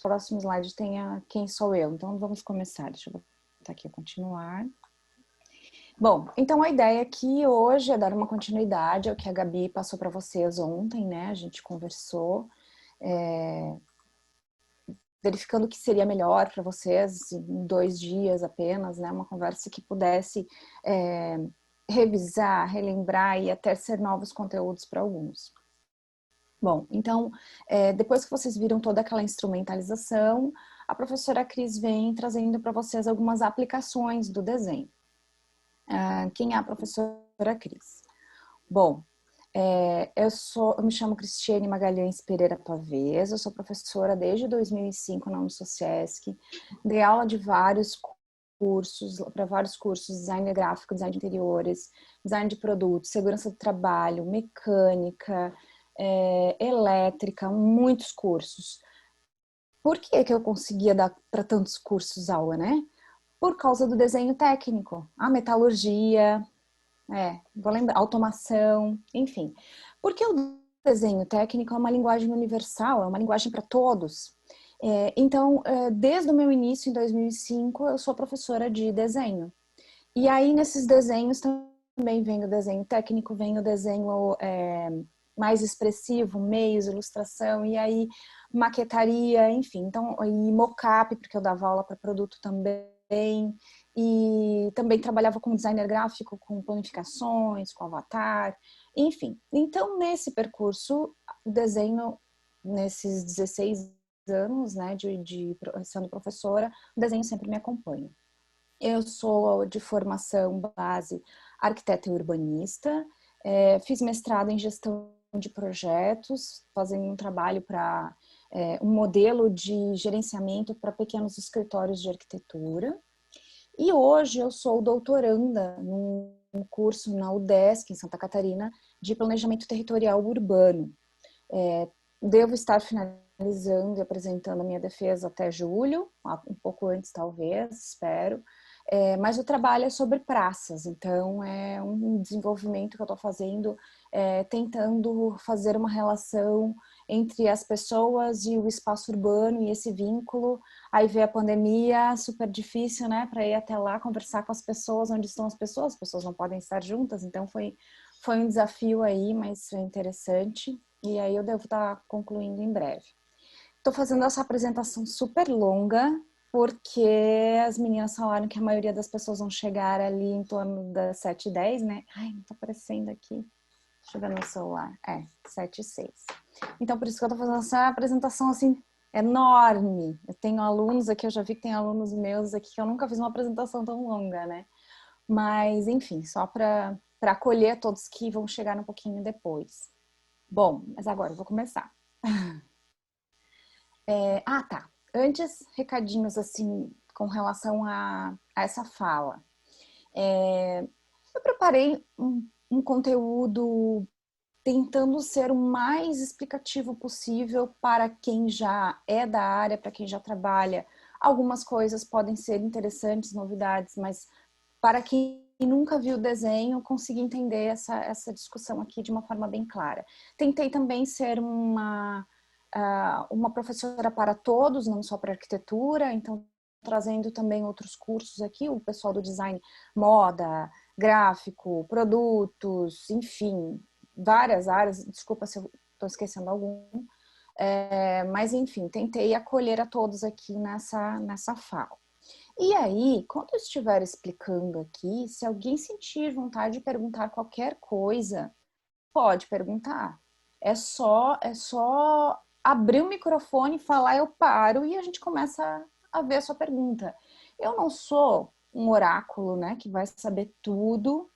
próximo slide tenha quem sou eu. Então, vamos começar. Deixa eu botar aqui, continuar. Bom, então a ideia aqui hoje é dar uma continuidade ao que a Gabi passou para vocês ontem, né? A gente conversou, verificando o que seria melhor para vocês em 2 dias apenas, né? Uma conversa que pudesse revisar, relembrar e até ser novos conteúdos para alguns. Bom, então, depois que vocês viram toda aquela instrumentalização, a professora Cris vem trazendo para vocês algumas aplicações do desenho. Quem é a professora Cris? Bom, eu me chamo Cristiane Magalhães Pereira Pavês, eu sou professora desde 2005 na Unisociesc, dei aula de vários cursos, para vários cursos, design gráfico, design de interiores, design de produtos, segurança do trabalho, mecânica, elétrica, muitos cursos. Por que eu conseguia dar para tantos cursos aula, né? Por causa do desenho técnico, a metalurgia, vou lembrar, automação, enfim. Porque o desenho técnico é uma linguagem universal, é uma linguagem para todos. Então, desde o meu início, em 2005, eu sou professora de desenho. E aí, nesses desenhos, também vem o desenho técnico, vem o desenho mais expressivo, meios, ilustração, e aí maquetaria, enfim. Então, e mockup, porque eu dava aula para produto também. E também trabalhava como designer gráfico, com planificações, com avatar, enfim. Então, nesse percurso, o desenho, nesses 16 anos, né, sendo professora, o desenho sempre me acompanha. Eu sou de formação base arquiteta e urbanista, fiz mestrado em gestão de projetos, fazendo um trabalho para um modelo de gerenciamento para pequenos escritórios de arquitetura. E hoje eu sou doutoranda num curso na UDESC, em Santa Catarina, de planejamento territorial urbano. Devo estar finalizando e apresentando a minha defesa até julho, um pouco antes talvez, espero. Mas o trabalho é sobre praças, então é um desenvolvimento que eu estou fazendo, tentando fazer uma relação entre as pessoas e o espaço urbano e esse vínculo. Aí veio a pandemia, super difícil, né, para ir até lá conversar com as pessoas, onde estão as pessoas não podem estar juntas, então foi um desafio aí, mas foi interessante, e aí eu devo estar concluindo em breve. Estou fazendo essa apresentação super longa, porque as meninas falaram que a maioria das pessoas vão chegar ali em torno das 7h10, né? Ai, não tá aparecendo aqui. Deixa eu ver no celular. 7h06. Então, por isso que eu tô fazendo essa apresentação, assim, enorme. Eu tenho alunos aqui, eu já vi que tem alunos meus aqui que eu nunca fiz uma apresentação tão longa, né? Mas, enfim, só para acolher todos que vão chegar um pouquinho depois. Bom, mas agora eu vou começar. Tá. Antes, recadinhos assim com relação a essa fala. Eu preparei um conteúdo tentando ser o mais explicativo possível para quem já é da área, para quem já trabalha. Algumas coisas podem ser interessantes, novidades, mas para quem nunca viu o desenho, conseguir entender essa discussão aqui de uma forma bem clara. Tentei também ser uma professora para todos, não só para arquitetura, então trazendo também outros cursos aqui, o pessoal do design, moda, gráfico, produtos, enfim, várias áreas, desculpa se eu estou esquecendo algum, mas enfim, tentei acolher a todos aqui nessa fala. E aí, quando eu estiver explicando aqui, se alguém sentir vontade de perguntar qualquer coisa, pode perguntar. É só abrir o microfone, falar, eu paro e a gente começa a ver a sua pergunta. Eu não sou um oráculo, né, que vai saber tudo,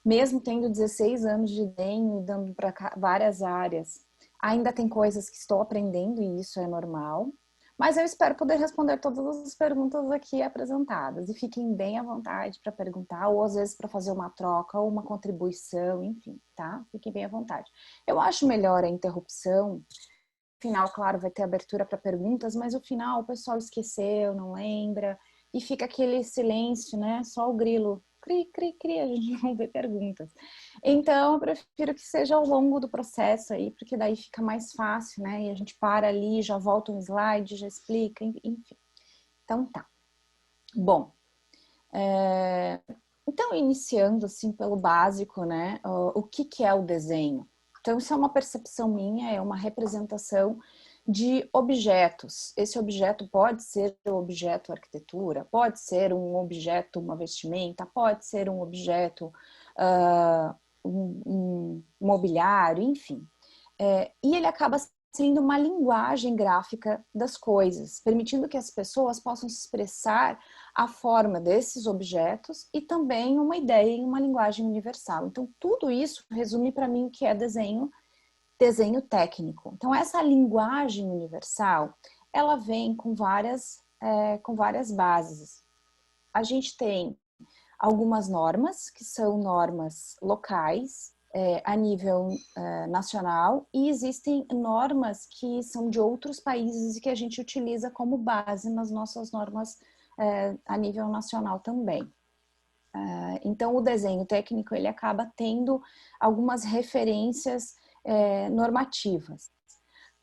mesmo tendo 16 anos de desenho e dando para várias áreas. Ainda tem coisas que estou aprendendo e isso é normal. Mas eu espero poder responder todas as perguntas aqui apresentadas. E fiquem bem à vontade para perguntar, ou às vezes para fazer uma troca, ou uma contribuição, enfim, tá? Fiquem bem à vontade. Eu acho melhor a interrupção. No final, claro, vai ter abertura para perguntas, mas no final o pessoal esqueceu, não lembra, e fica aquele silêncio, né? Só o grilo cri, cri, cri, a gente não vê perguntas. Então, eu prefiro que seja ao longo do processo aí, porque daí fica mais fácil, né? E a gente para ali, já volta um slide, já explica, enfim. Então, tá. Bom, então, iniciando assim pelo básico, né? O que é o desenho? Então, isso é uma percepção minha, é uma representação de objetos. Esse objeto pode ser um objeto arquitetura, pode ser um objeto, uma vestimenta, pode ser um objeto um mobiliário, enfim. E ele acaba sendo uma linguagem gráfica das coisas, permitindo que as pessoas possam se expressar a forma desses objetos e também uma ideia em uma linguagem universal. Então, tudo isso resume para mim o que é desenho técnico. Então, essa linguagem universal, ela vem com várias bases. A gente tem algumas normas, que são normas locais, a nível nacional, e existem normas que são de outros países e que a gente utiliza como base nas nossas normas a nível nacional também. Então, o desenho técnico, ele acaba tendo algumas referências normativas.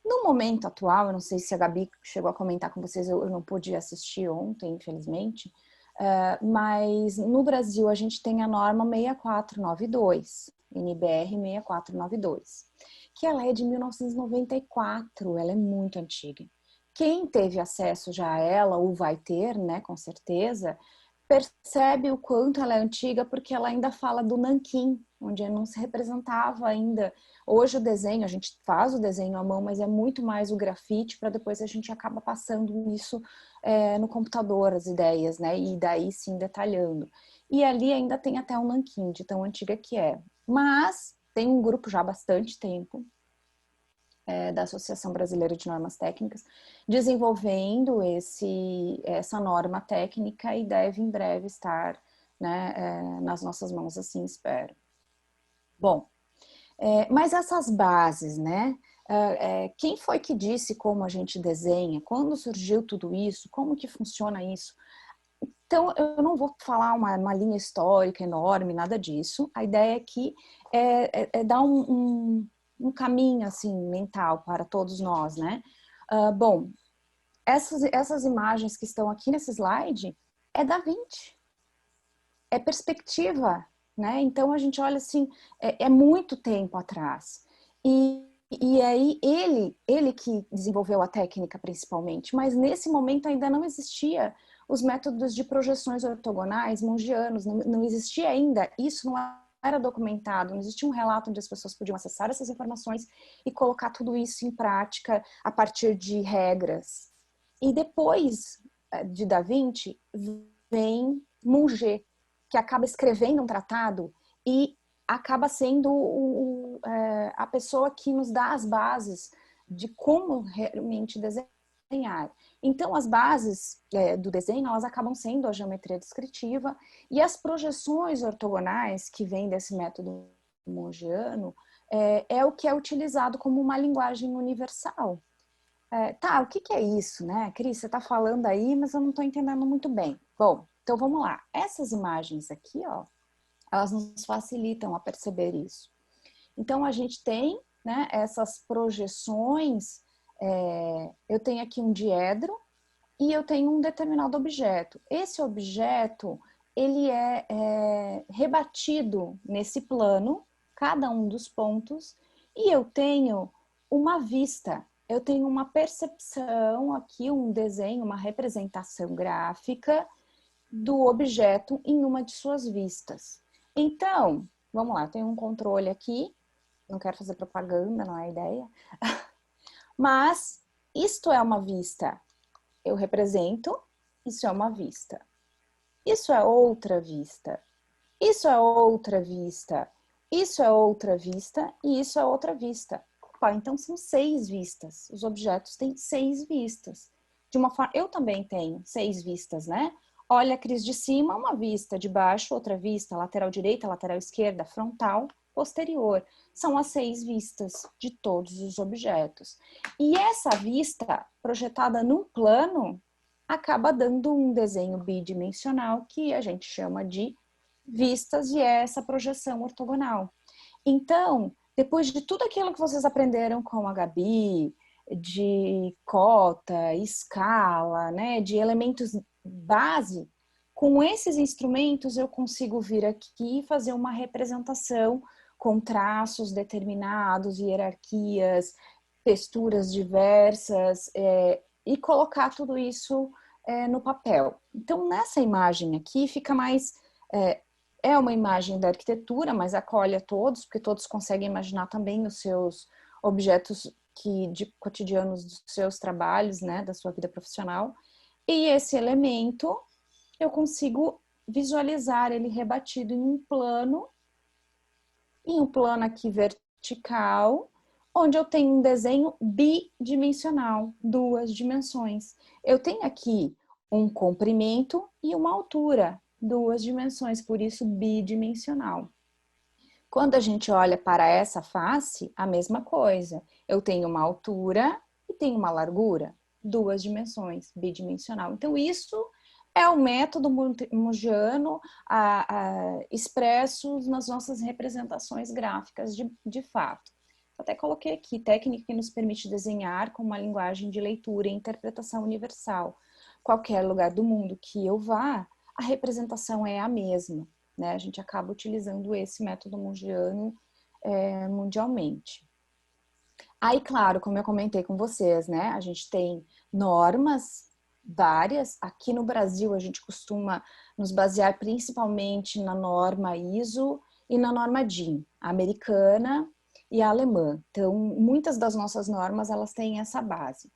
No momento atual, eu não sei se a Gabi chegou a comentar com vocês, eu não pude assistir ontem, infelizmente, mas no Brasil a gente tem a norma 6492, NBR 6492, que ela é de 1994, ela é muito antiga. Quem teve acesso já a ela, ou vai ter, né, com certeza, percebe o quanto ela é antiga, porque ela ainda fala do nanquim, onde não se representava ainda. Hoje o desenho, a gente faz o desenho à mão, mas é muito mais o grafite, para depois a gente acaba passando isso no computador, as ideias, né? E daí sim detalhando. E ali ainda tem até um nanquim, de tão antiga que é. Mas tem um grupo já há bastante tempo, da Associação Brasileira de Normas Técnicas, desenvolvendo essa norma técnica e deve em breve estar, né, nas nossas mãos, assim espero. Bom, mas essas bases, né? Quem foi que disse como a gente desenha? Quando surgiu tudo isso? Como que funciona isso? Então, eu não vou falar uma linha histórica enorme, nada disso. A ideia aqui é dar um caminho, assim, mental para todos nós, né? Bom, essas imagens que estão aqui nesse slide é Da Vinci. É perspectiva, né? Então, a gente olha assim, é muito tempo atrás. E aí, ele que desenvolveu a técnica principalmente, mas nesse momento ainda não existia os métodos de projeções ortogonais mungianos, não existia ainda, isso não era documentado, não existia um relato onde as pessoas podiam acessar essas informações e colocar tudo isso em prática a partir de regras. E depois de Da Vinci, vem Mungier, que acaba escrevendo um tratado e acaba sendo a pessoa que nos dá as bases de como realmente desenhar. Então, as bases do desenho, elas acabam sendo a geometria descritiva e as projeções ortogonais, que vêm desse método mungiano, é o que é utilizado como uma linguagem universal. Tá, o que é isso, né? Cris, você está falando aí, mas eu não estou entendendo muito bem. Bom, então vamos lá. Essas imagens aqui, ó, elas nos facilitam a perceber isso. Então, a gente tem, né, essas projeções, eu tenho aqui um diedro e eu tenho um determinado objeto. Esse objeto, ele é rebatido nesse plano, cada um dos pontos, e eu tenho uma vista, eu tenho uma percepção aqui, um desenho, uma representação gráfica do objeto em uma de suas vistas. Então, vamos lá, eu tenho um controle aqui, não quero fazer propaganda, não é a ideia, mas isto é uma vista, eu represento, isso é uma vista. Isso é outra vista. Isso é outra vista. Isso é outra vista e isso é outra vista. Opa, então são 6 vistas. Os objetos têm 6 vistas. De uma forma, eu também tenho 6 vistas, né? Olha, Cris, de cima, uma vista, de baixo, outra vista, lateral direita, lateral esquerda, frontal, posterior. São as 6 vistas de todos os objetos. E essa vista, projetada num plano, acaba dando um desenho bidimensional que a gente chama de vistas e essa projeção ortogonal. Então, depois de tudo aquilo que vocês aprenderam com a Gabi, de cota, escala, né, de elementos base, com esses instrumentos eu consigo vir aqui e fazer uma representação com traços determinados, hierarquias, texturas diversas, e colocar tudo isso no papel. Então, nessa imagem aqui fica mais... é uma imagem da arquitetura, mas acolhe a todos, porque todos conseguem imaginar também os seus objetos cotidianos dos seus trabalhos, né, da sua vida profissional. E esse elemento, eu consigo visualizar ele rebatido em um plano aqui vertical, onde eu tenho um desenho bidimensional, 2 dimensões. Eu tenho aqui um comprimento e uma altura, 2 dimensões, por isso bidimensional. Quando a gente olha para essa face, a mesma coisa. Eu tenho uma altura e tenho uma largura, 2 dimensões, bidimensional. Então, isso é o método mungiano expresso nas nossas representações gráficas de fato. Até coloquei aqui, técnica que nos permite desenhar com uma linguagem de leitura e interpretação universal. Qualquer lugar do mundo que eu vá, a representação é a mesma, né? A gente acaba utilizando esse método mungiano mundialmente. Aí, claro, como eu comentei com vocês, né? A gente tem normas várias. Aqui no Brasil, a gente costuma nos basear principalmente na norma ISO e na norma DIN, a americana e a alemã. Então, muitas das nossas normas, elas têm essa base.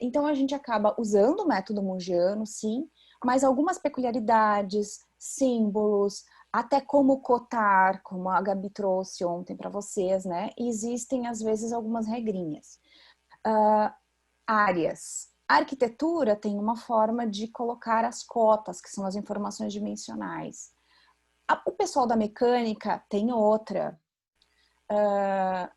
Então, a gente acaba usando o método mungiano, sim, mas algumas peculiaridades, símbolos, até como cotar, como a Gabi trouxe ontem para vocês, né? Existem, às vezes, algumas regrinhas. Áreas. A arquitetura tem uma forma de colocar as cotas, que são as informações dimensionais. O pessoal da mecânica tem outra.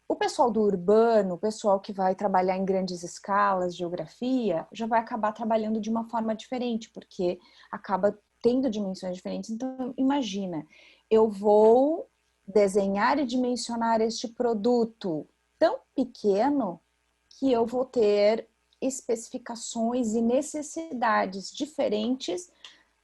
O pessoal do urbano, o pessoal que vai trabalhar em grandes escalas, geografia, já vai acabar trabalhando de uma forma diferente, porque acaba tendo dimensões diferentes. Então, imagina, eu vou desenhar e dimensionar este produto tão pequeno que eu vou ter especificações e necessidades diferentes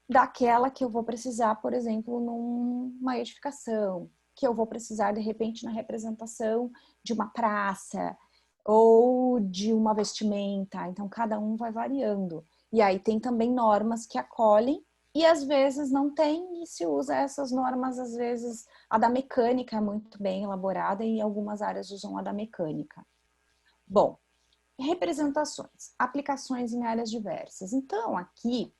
daquela que eu vou precisar, por exemplo, numa edificação, que eu vou precisar, de repente, na representação de uma praça ou de uma vestimenta. Então, cada um vai variando. E aí tem também normas que acolhem e às vezes não tem e se usa essas normas, às vezes a da mecânica é muito bem elaborada e algumas áreas usam a da mecânica. Bom, representações, aplicações em áreas diversas. Então, aqui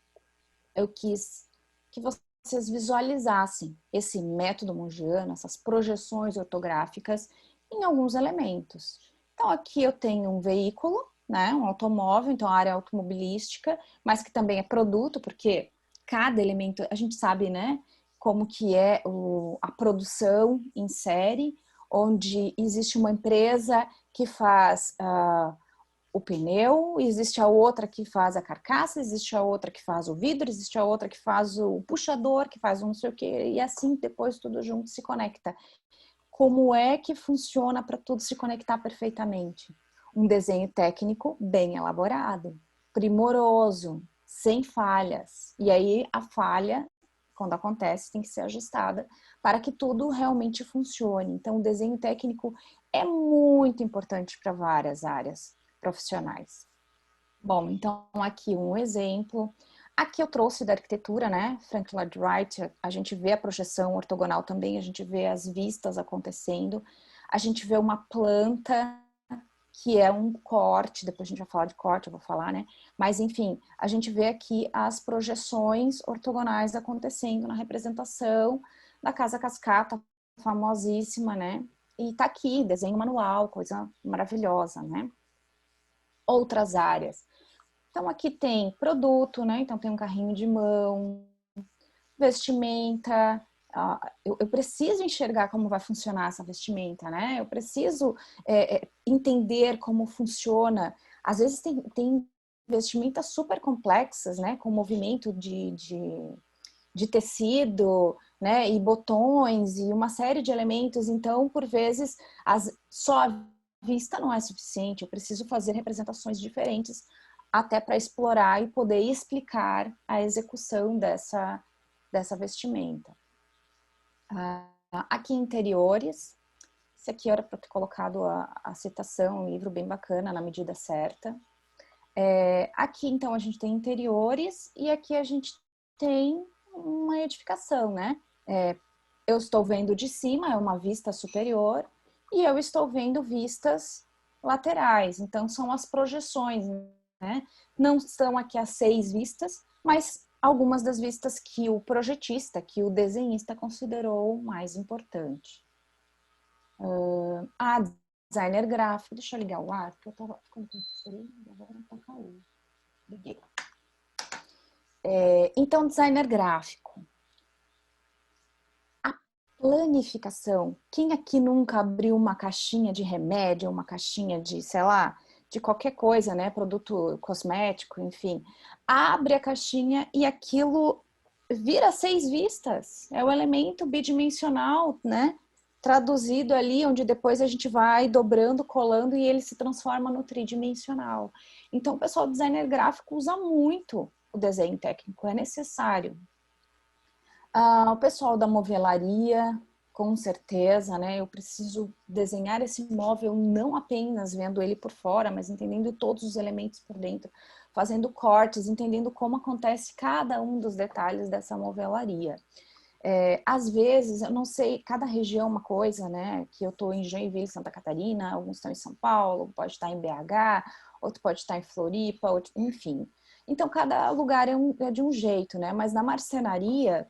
eu quis que vocês visualizassem esse método mungiano, essas projeções ortográficas em alguns elementos. Então, aqui eu tenho um veículo, né, um automóvel, então a área automobilística, mas que também é produto, porque cada elemento, a gente sabe, né, como que é a produção em série, onde existe uma empresa que faz o pneu, existe a outra que faz a carcaça, existe a outra que faz o vidro, existe a outra que faz o puxador, que faz um não sei o quê, e assim depois tudo junto se conecta. Como é que funciona para tudo se conectar perfeitamente? Um desenho técnico bem elaborado, primoroso, sem falhas. E aí a falha, quando acontece, tem que ser ajustada para que tudo realmente funcione. Então, o desenho técnico é muito importante para várias áreas profissionais. Bom, então aqui um exemplo. Aqui eu trouxe da arquitetura, né? Frank Lloyd Wright, a gente vê a projeção ortogonal também, a gente vê as vistas acontecendo, a gente vê uma planta que é um corte, depois a gente vai falar de corte, eu vou falar, né? Mas enfim, a gente vê aqui as projeções ortogonais acontecendo na representação da Casa Cascata, famosíssima, né? E tá aqui, desenho manual, coisa maravilhosa, né? Outras áreas. Então, aqui tem produto, né? Então, tem um carrinho de mão, vestimenta. Eu preciso enxergar como vai funcionar essa vestimenta, né? Eu preciso entender como funciona. Às vezes, tem vestimentas super complexas, né? Com movimento de tecido, né, e botões e uma série de elementos. Então, por vezes, só a vista não é suficiente, eu preciso fazer representações diferentes até para explorar e poder explicar a execução dessa vestimenta. Aqui interiores, esse aqui era para ter colocado a citação, um livro bem bacana, Na Medida Certa. Aqui, então, a gente tem interiores e aqui a gente tem uma edificação, né? Eu estou vendo de cima, é uma vista superior, e eu estou vendo vistas laterais, então são as projeções, né? Não estão aqui as 6 vistas, mas algumas das vistas que o projetista, que o desenhista considerou mais importante. Designer gráfico, deixa eu ligar o ar, porque eu tava ficando com frio e agora não tá calor. Liguei. Então, designer gráfico. A planificação. Quem aqui nunca abriu uma caixinha de remédio, uma caixinha de, sei lá, de qualquer coisa, né? Produto cosmético, enfim. Abre a caixinha e aquilo vira 6 vistas. É o elemento bidimensional, né? Traduzido ali, onde depois a gente vai dobrando, colando e ele se transforma no tridimensional. Então, o pessoal do designer gráfico usa muito o desenho técnico, é necessário. O pessoal da movelaria, com certeza, né? Eu preciso desenhar esse móvel não apenas vendo ele por fora, mas entendendo todos os elementos por dentro, fazendo cortes, entendendo como acontece cada um dos detalhes dessa movelaria. Às vezes, eu não sei, cada região uma coisa, né? Que eu estou em Joinville, Santa Catarina, alguns estão em São Paulo, pode estar em BH, outro pode estar em Floripa, outro, enfim. Então, cada lugar é de um jeito, né? Mas na marcenaria,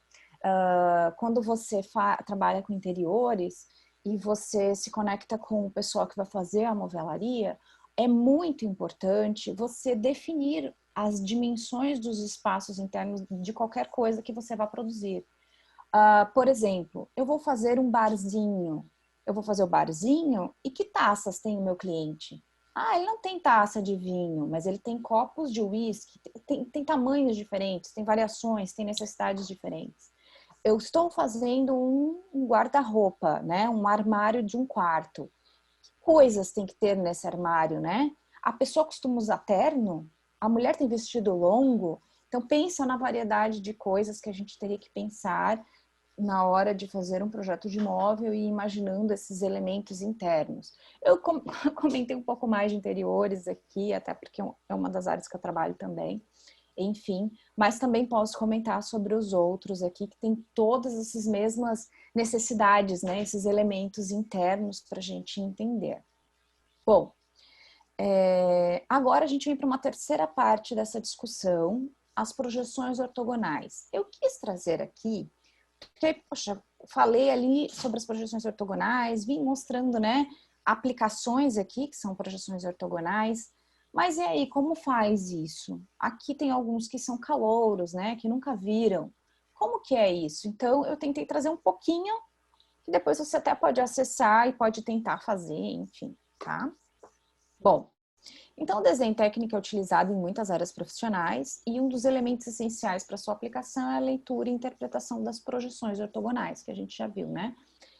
quando você trabalha com interiores e você se conecta com o pessoal que vai fazer a movelaria, é muito importante você definir as dimensões dos espaços internos de qualquer coisa que você vai produzir. Por exemplo, eu vou fazer um barzinho. Eu vou fazer o barzinho e que taças tem o meu cliente? Ele não tem taça de vinho, mas ele tem copos de uísque, tem tamanhos diferentes, tem variações, tem necessidades diferentes. Eu estou fazendo um guarda-roupa, né? Um armário de um quarto. Que coisas tem que ter nesse armário, né? A pessoa costuma usar terno? A mulher tem vestido longo? Então, pensa na variedade de coisas que a gente teria que pensar na hora de fazer um projeto de móvel e imaginando esses elementos internos. Eu comentei um pouco mais de interiores aqui, até porque é uma das áreas que eu trabalho também, enfim, mas também posso comentar sobre os outros aqui, que tem todas essas mesmas necessidades, né, esses elementos internos para a gente entender. Bom, agora a gente vem para uma terceira parte dessa discussão, as projeções ortogonais. Eu quis trazer aqui porque, poxa, falei ali sobre as projeções ortogonais, vim mostrando, né, aplicações aqui, que são projeções ortogonais, mas e aí, como faz isso? Aqui tem alguns que são calouros, né, que nunca viram. Como que é isso? Então, eu tentei trazer um pouquinho, que depois você até pode acessar e pode tentar fazer, enfim, tá? Bom, então, o desenho técnico é utilizado em muitas áreas profissionais e um dos elementos essenciais para sua aplicação é a leitura e interpretação das projeções ortogonais, que a gente já viu, né?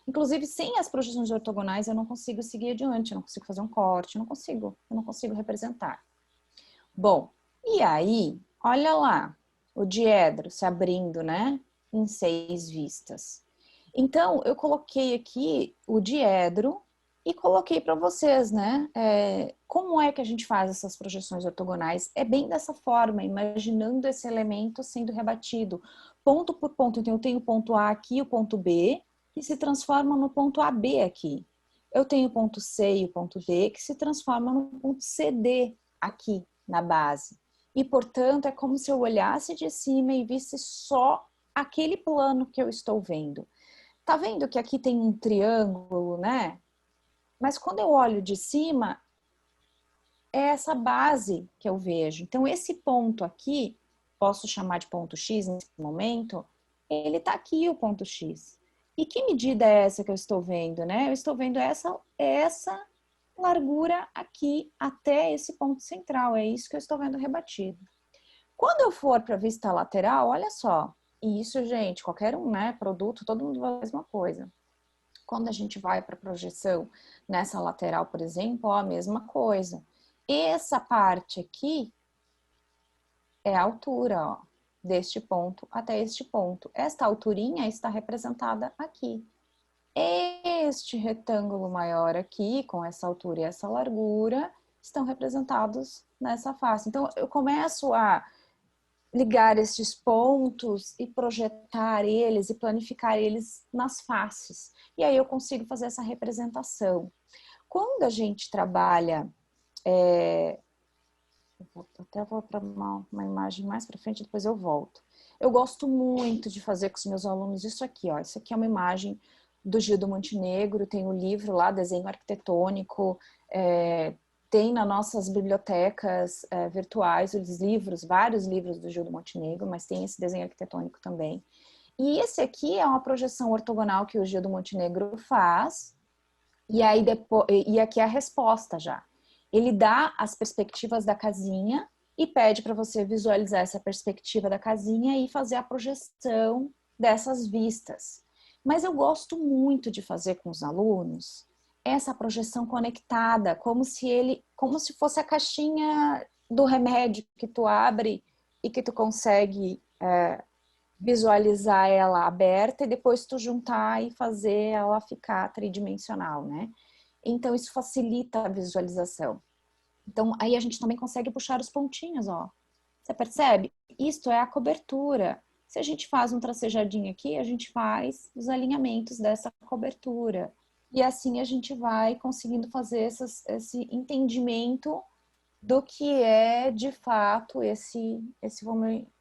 Inclusive, sem as projeções ortogonais, eu não consigo seguir adiante, eu não consigo fazer um corte, eu não consigo representar. Bom, e aí, olha lá, o diedro se abrindo, né, em 6 vistas. Então, eu coloquei aqui o diedro e coloquei para vocês, né, como é que a gente faz essas projeções ortogonais? É bem dessa forma, imaginando esse elemento sendo rebatido, ponto por ponto. Então, eu tenho o ponto A aqui, o ponto B, que se transforma no ponto AB aqui. Eu tenho o ponto C e o ponto D, que se transforma no ponto CD aqui na base. E, portanto, é como se eu olhasse de cima e visse só aquele plano que eu estou vendo. Tá vendo que aqui tem um triângulo, né? Mas quando eu olho de cima, é essa base que eu vejo. Então, esse ponto aqui, posso chamar de ponto X nesse momento, ele tá aqui, o ponto X. E que medida é essa que eu estou vendo, né? Eu estou vendo essa largura aqui até esse ponto central. É isso que eu estou vendo rebatido. Quando eu for para a vista lateral, olha só, E isso, gente, qualquer um, né, produto, todo mundo vai a mesma coisa. Quando a gente vai para projeção nessa lateral, por exemplo, ó, a mesma coisa. Essa parte aqui é a altura, ó, deste ponto até este ponto. Esta alturinha está representada aqui. Este retângulo maior aqui, com essa altura e essa largura, estão representados nessa face. Então, eu começo a ligar estes pontos e projetar eles e planificar eles nas faces. E aí eu consigo fazer essa representação. Quando a gente trabalha, até vou para uma imagem mais para frente, depois eu volto. Eu gosto muito de fazer com os meus alunos isso aqui, ó. Isso aqui é uma imagem do Gildo Montenegro, tem o livro lá, Desenho Arquitetônico, tem nas nossas bibliotecas virtuais os livros, vários livros do Gildo Montenegro, mas tem esse desenho arquitetônico também. E esse aqui é uma projeção ortogonal que o Gildo Montenegro faz, e aí depois, e aqui é a resposta já. Ele dá as perspectivas da casinha e pede para você visualizar essa perspectiva da casinha e fazer a projeção dessas vistas. Mas eu gosto muito de fazer com os alunos essa projeção conectada, como se fosse a caixinha do remédio que tu abre e que tu consegue visualizar ela aberta e depois tu juntar e fazer ela ficar tridimensional, né? Então isso facilita a visualização. Então aí a gente também consegue puxar os pontinhos, ó. Você percebe? Isto é a cobertura. Se a gente faz um tracejadinho aqui, a gente faz os alinhamentos dessa cobertura. E assim a gente vai conseguindo fazer esse entendimento do que é, de fato, esse volume.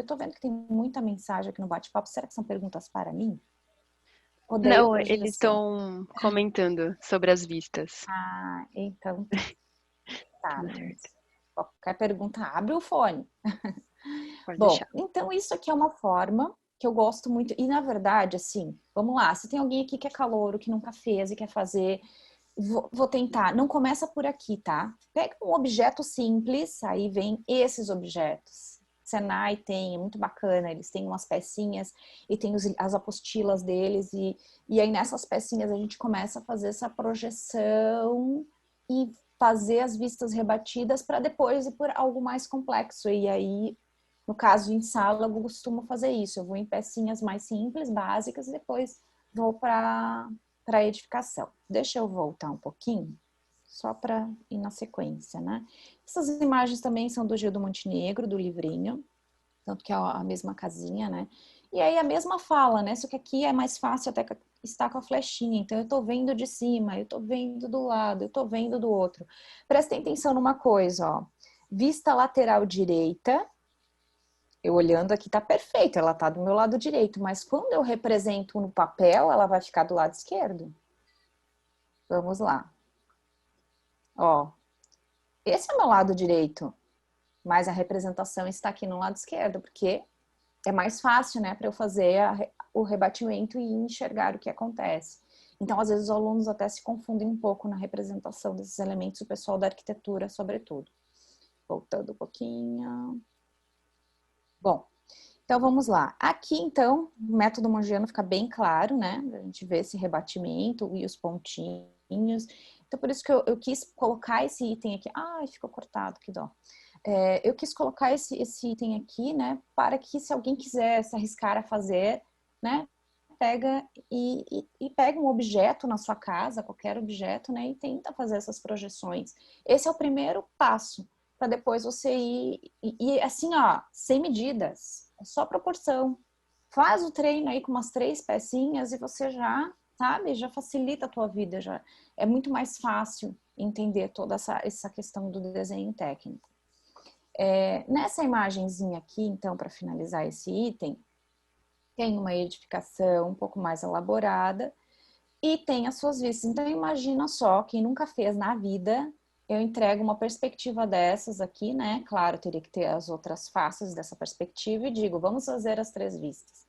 Eu tô vendo que tem muita mensagem aqui no bate-papo. Será que são perguntas para mim? Odeio Não, eles projeção. estão comentando sobre as vistas. Ah, então tá. Tudo certo. Qualquer pergunta, abre o fone. Pode Bom, deixar. então isso aqui é uma forma que eu gosto muito. E na verdade, assim, vamos lá. Se tem alguém aqui que é calouro, que nunca fez e quer fazer, vou tentar. Não começa por aqui, tá? Pega um objeto simples, aí vem esses objetos. Senai tem, é muito bacana, eles têm umas pecinhas e tem as apostilas deles, e aí nessas pecinhas a gente começa a fazer essa projeção e fazer as vistas rebatidas para depois ir por algo mais complexo. E aí, no caso em sala, eu costumo fazer isso. Eu vou em pecinhas mais simples, básicas, e depois vou para a edificação. Deixa eu voltar um pouquinho, só para ir na sequência, né? Essas imagens também são do Gildo Montenegro, do livrinho, tanto que é a mesma casinha, né? E aí a mesma fala, né? Só que aqui é mais fácil até estar com a flechinha. Então eu tô vendo de cima, eu tô vendo do lado, eu tô vendo do outro. Prestem atenção numa coisa, ó. Vista lateral direita, eu olhando aqui tá perfeito, ela tá do meu lado direito, mas quando eu represento no papel, ela vai ficar do lado esquerdo. Vamos lá. Ó, esse é o meu lado direito, mas a representação está aqui no lado esquerdo, porque é mais fácil, né, para eu fazer o rebatimento e enxergar o que acontece. Então, às vezes, os alunos até se confundem um pouco na representação desses elementos, o pessoal da arquitetura, sobretudo. Voltando um pouquinho. Bom, então vamos lá. Aqui, então, o método Mongiano fica bem claro, né? A gente vê esse rebatimento e os pontinhos. Então, por isso que eu quis colocar esse item aqui. Ai, ficou cortado, que dó. Eu quis colocar esse item aqui, né? Para que se alguém quiser se arriscar a fazer, né? Pega e pega um objeto na sua casa, qualquer objeto, né? E tenta fazer essas projeções. Esse é o primeiro passo, para depois você ir, e assim, ó, sem medidas, é só proporção. Faz o treino aí com umas 3 pecinhas e você já, sabe, já facilita a tua vida, já é muito mais fácil entender toda essa questão do desenho técnico. Nessa imagenzinha aqui, então, para finalizar esse item, tem uma edificação um pouco mais elaborada e tem as suas vistas. Então, imagina só, quem nunca fez na vida, eu entrego uma perspectiva dessas aqui, né? Claro, teria que ter as outras faces dessa perspectiva e digo, vamos fazer as 3 vistas.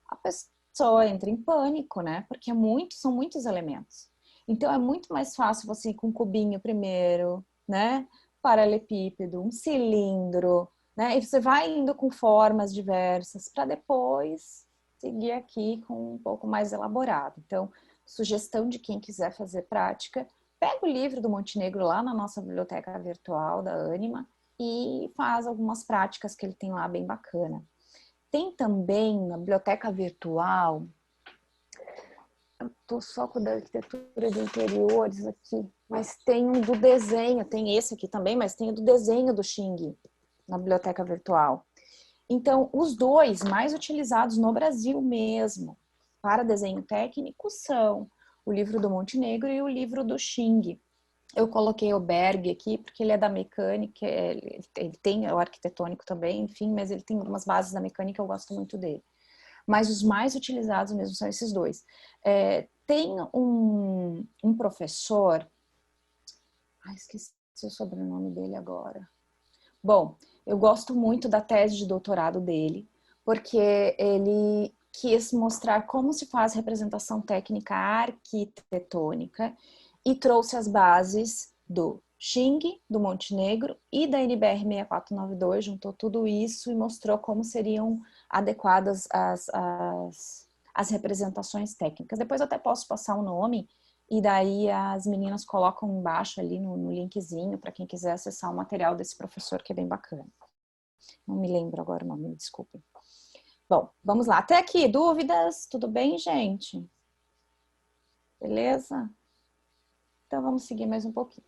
A pessoa entra em pânico, né? Porque são muitos elementos. Então, é muito mais fácil você ir com um cubinho primeiro, né? Paralelepípedo, um cilindro, né? E você vai indo com formas diversas para depois seguir aqui com um pouco mais elaborado. Então, sugestão de quem quiser fazer prática, pega o livro do Montenegro lá na nossa biblioteca virtual da Anima e faz algumas práticas que ele tem lá bem bacana. Tem também na biblioteca virtual, eu tô só com a da arquitetura de interiores aqui, mas tem um do desenho, tem esse aqui também, mas tem o do desenho do Xing na biblioteca virtual. Então, os dois mais utilizados no Brasil mesmo para desenho técnico são o livro do Montenegro e o livro do Xing. Eu coloquei o Berg aqui porque ele é da mecânica, ele tem o arquitetônico também, enfim, mas ele tem algumas bases da mecânica, eu gosto muito dele. Mas os mais utilizados mesmo são esses dois. Tem um professor, esqueci o sobrenome dele agora. Bom, eu gosto muito da tese de doutorado dele, porque ele quis mostrar como se faz representação técnica arquitetônica e trouxe as bases do Xing, do Montenegro e da NBR 6492, juntou tudo isso e mostrou como seriam adequadas as representações técnicas. Depois eu até posso passar o nome e daí as meninas colocam embaixo ali no linkzinho para quem quiser acessar o material desse professor que é bem bacana. Não me lembro agora o nome, me desculpem. Bom, vamos lá. Até aqui, dúvidas? Tudo bem, gente? Beleza? Então vamos seguir mais um pouquinho.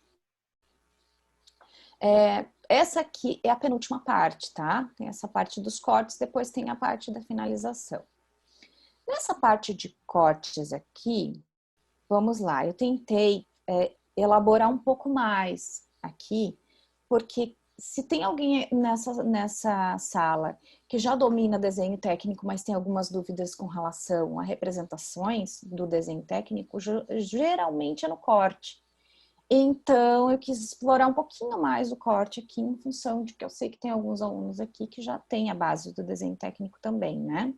Essa aqui é a penúltima parte, tá? Tem essa parte dos cortes, depois tem a parte da finalização. Nessa parte de cortes aqui, vamos lá, eu tentei elaborar um pouco mais aqui, porque se tem alguém nessa sala que já domina desenho técnico, mas tem algumas dúvidas com relação a representações do desenho técnico, geralmente é no corte. Então, eu quis explorar um pouquinho mais o corte aqui, em função de que eu sei que tem alguns alunos aqui que já têm a base do desenho técnico também, né?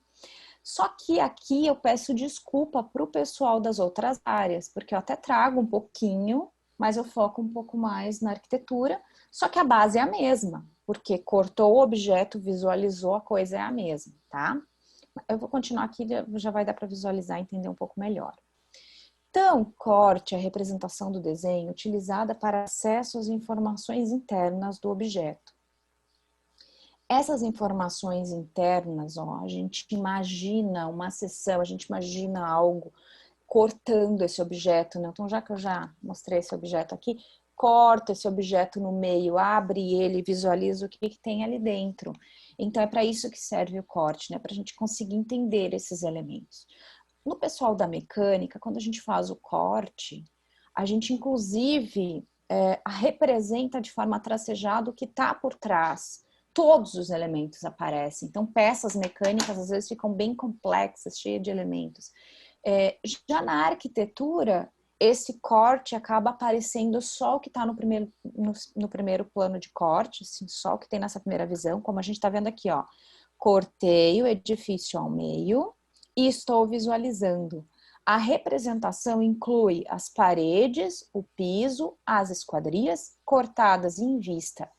Só que aqui eu peço desculpa para o pessoal das outras áreas, porque eu até trago um pouquinho, mas eu foco um pouco mais na arquitetura, só que a base é a mesma, porque cortou o objeto, visualizou, a coisa é a mesma, tá? Eu vou continuar aqui, já vai dar para visualizar e entender um pouco melhor. Então, corte é a representação do desenho utilizada para acesso às informações internas do objeto. Essas informações internas, a gente imagina uma seção, a gente imagina algo cortando esse objeto, né? Então, já que eu já mostrei esse objeto aqui, corta esse objeto no meio, abre ele, visualiza o que tem ali dentro. Então, é para isso que serve o corte, né? Para a gente conseguir entender esses elementos. No pessoal da mecânica, quando a gente faz o corte, a gente inclusive representa de forma tracejada o que está por trás. Todos os elementos aparecem. Então, peças mecânicas às vezes ficam bem complexas, cheias de elementos. Já na arquitetura, esse corte acaba aparecendo só o que está no primeiro plano de corte, assim, só o que tem nessa primeira visão, como a gente está vendo aqui, ó. Cortei o edifício ao meio e estou visualizando. A representação inclui as paredes, o piso, as esquadrias cortadas em vista.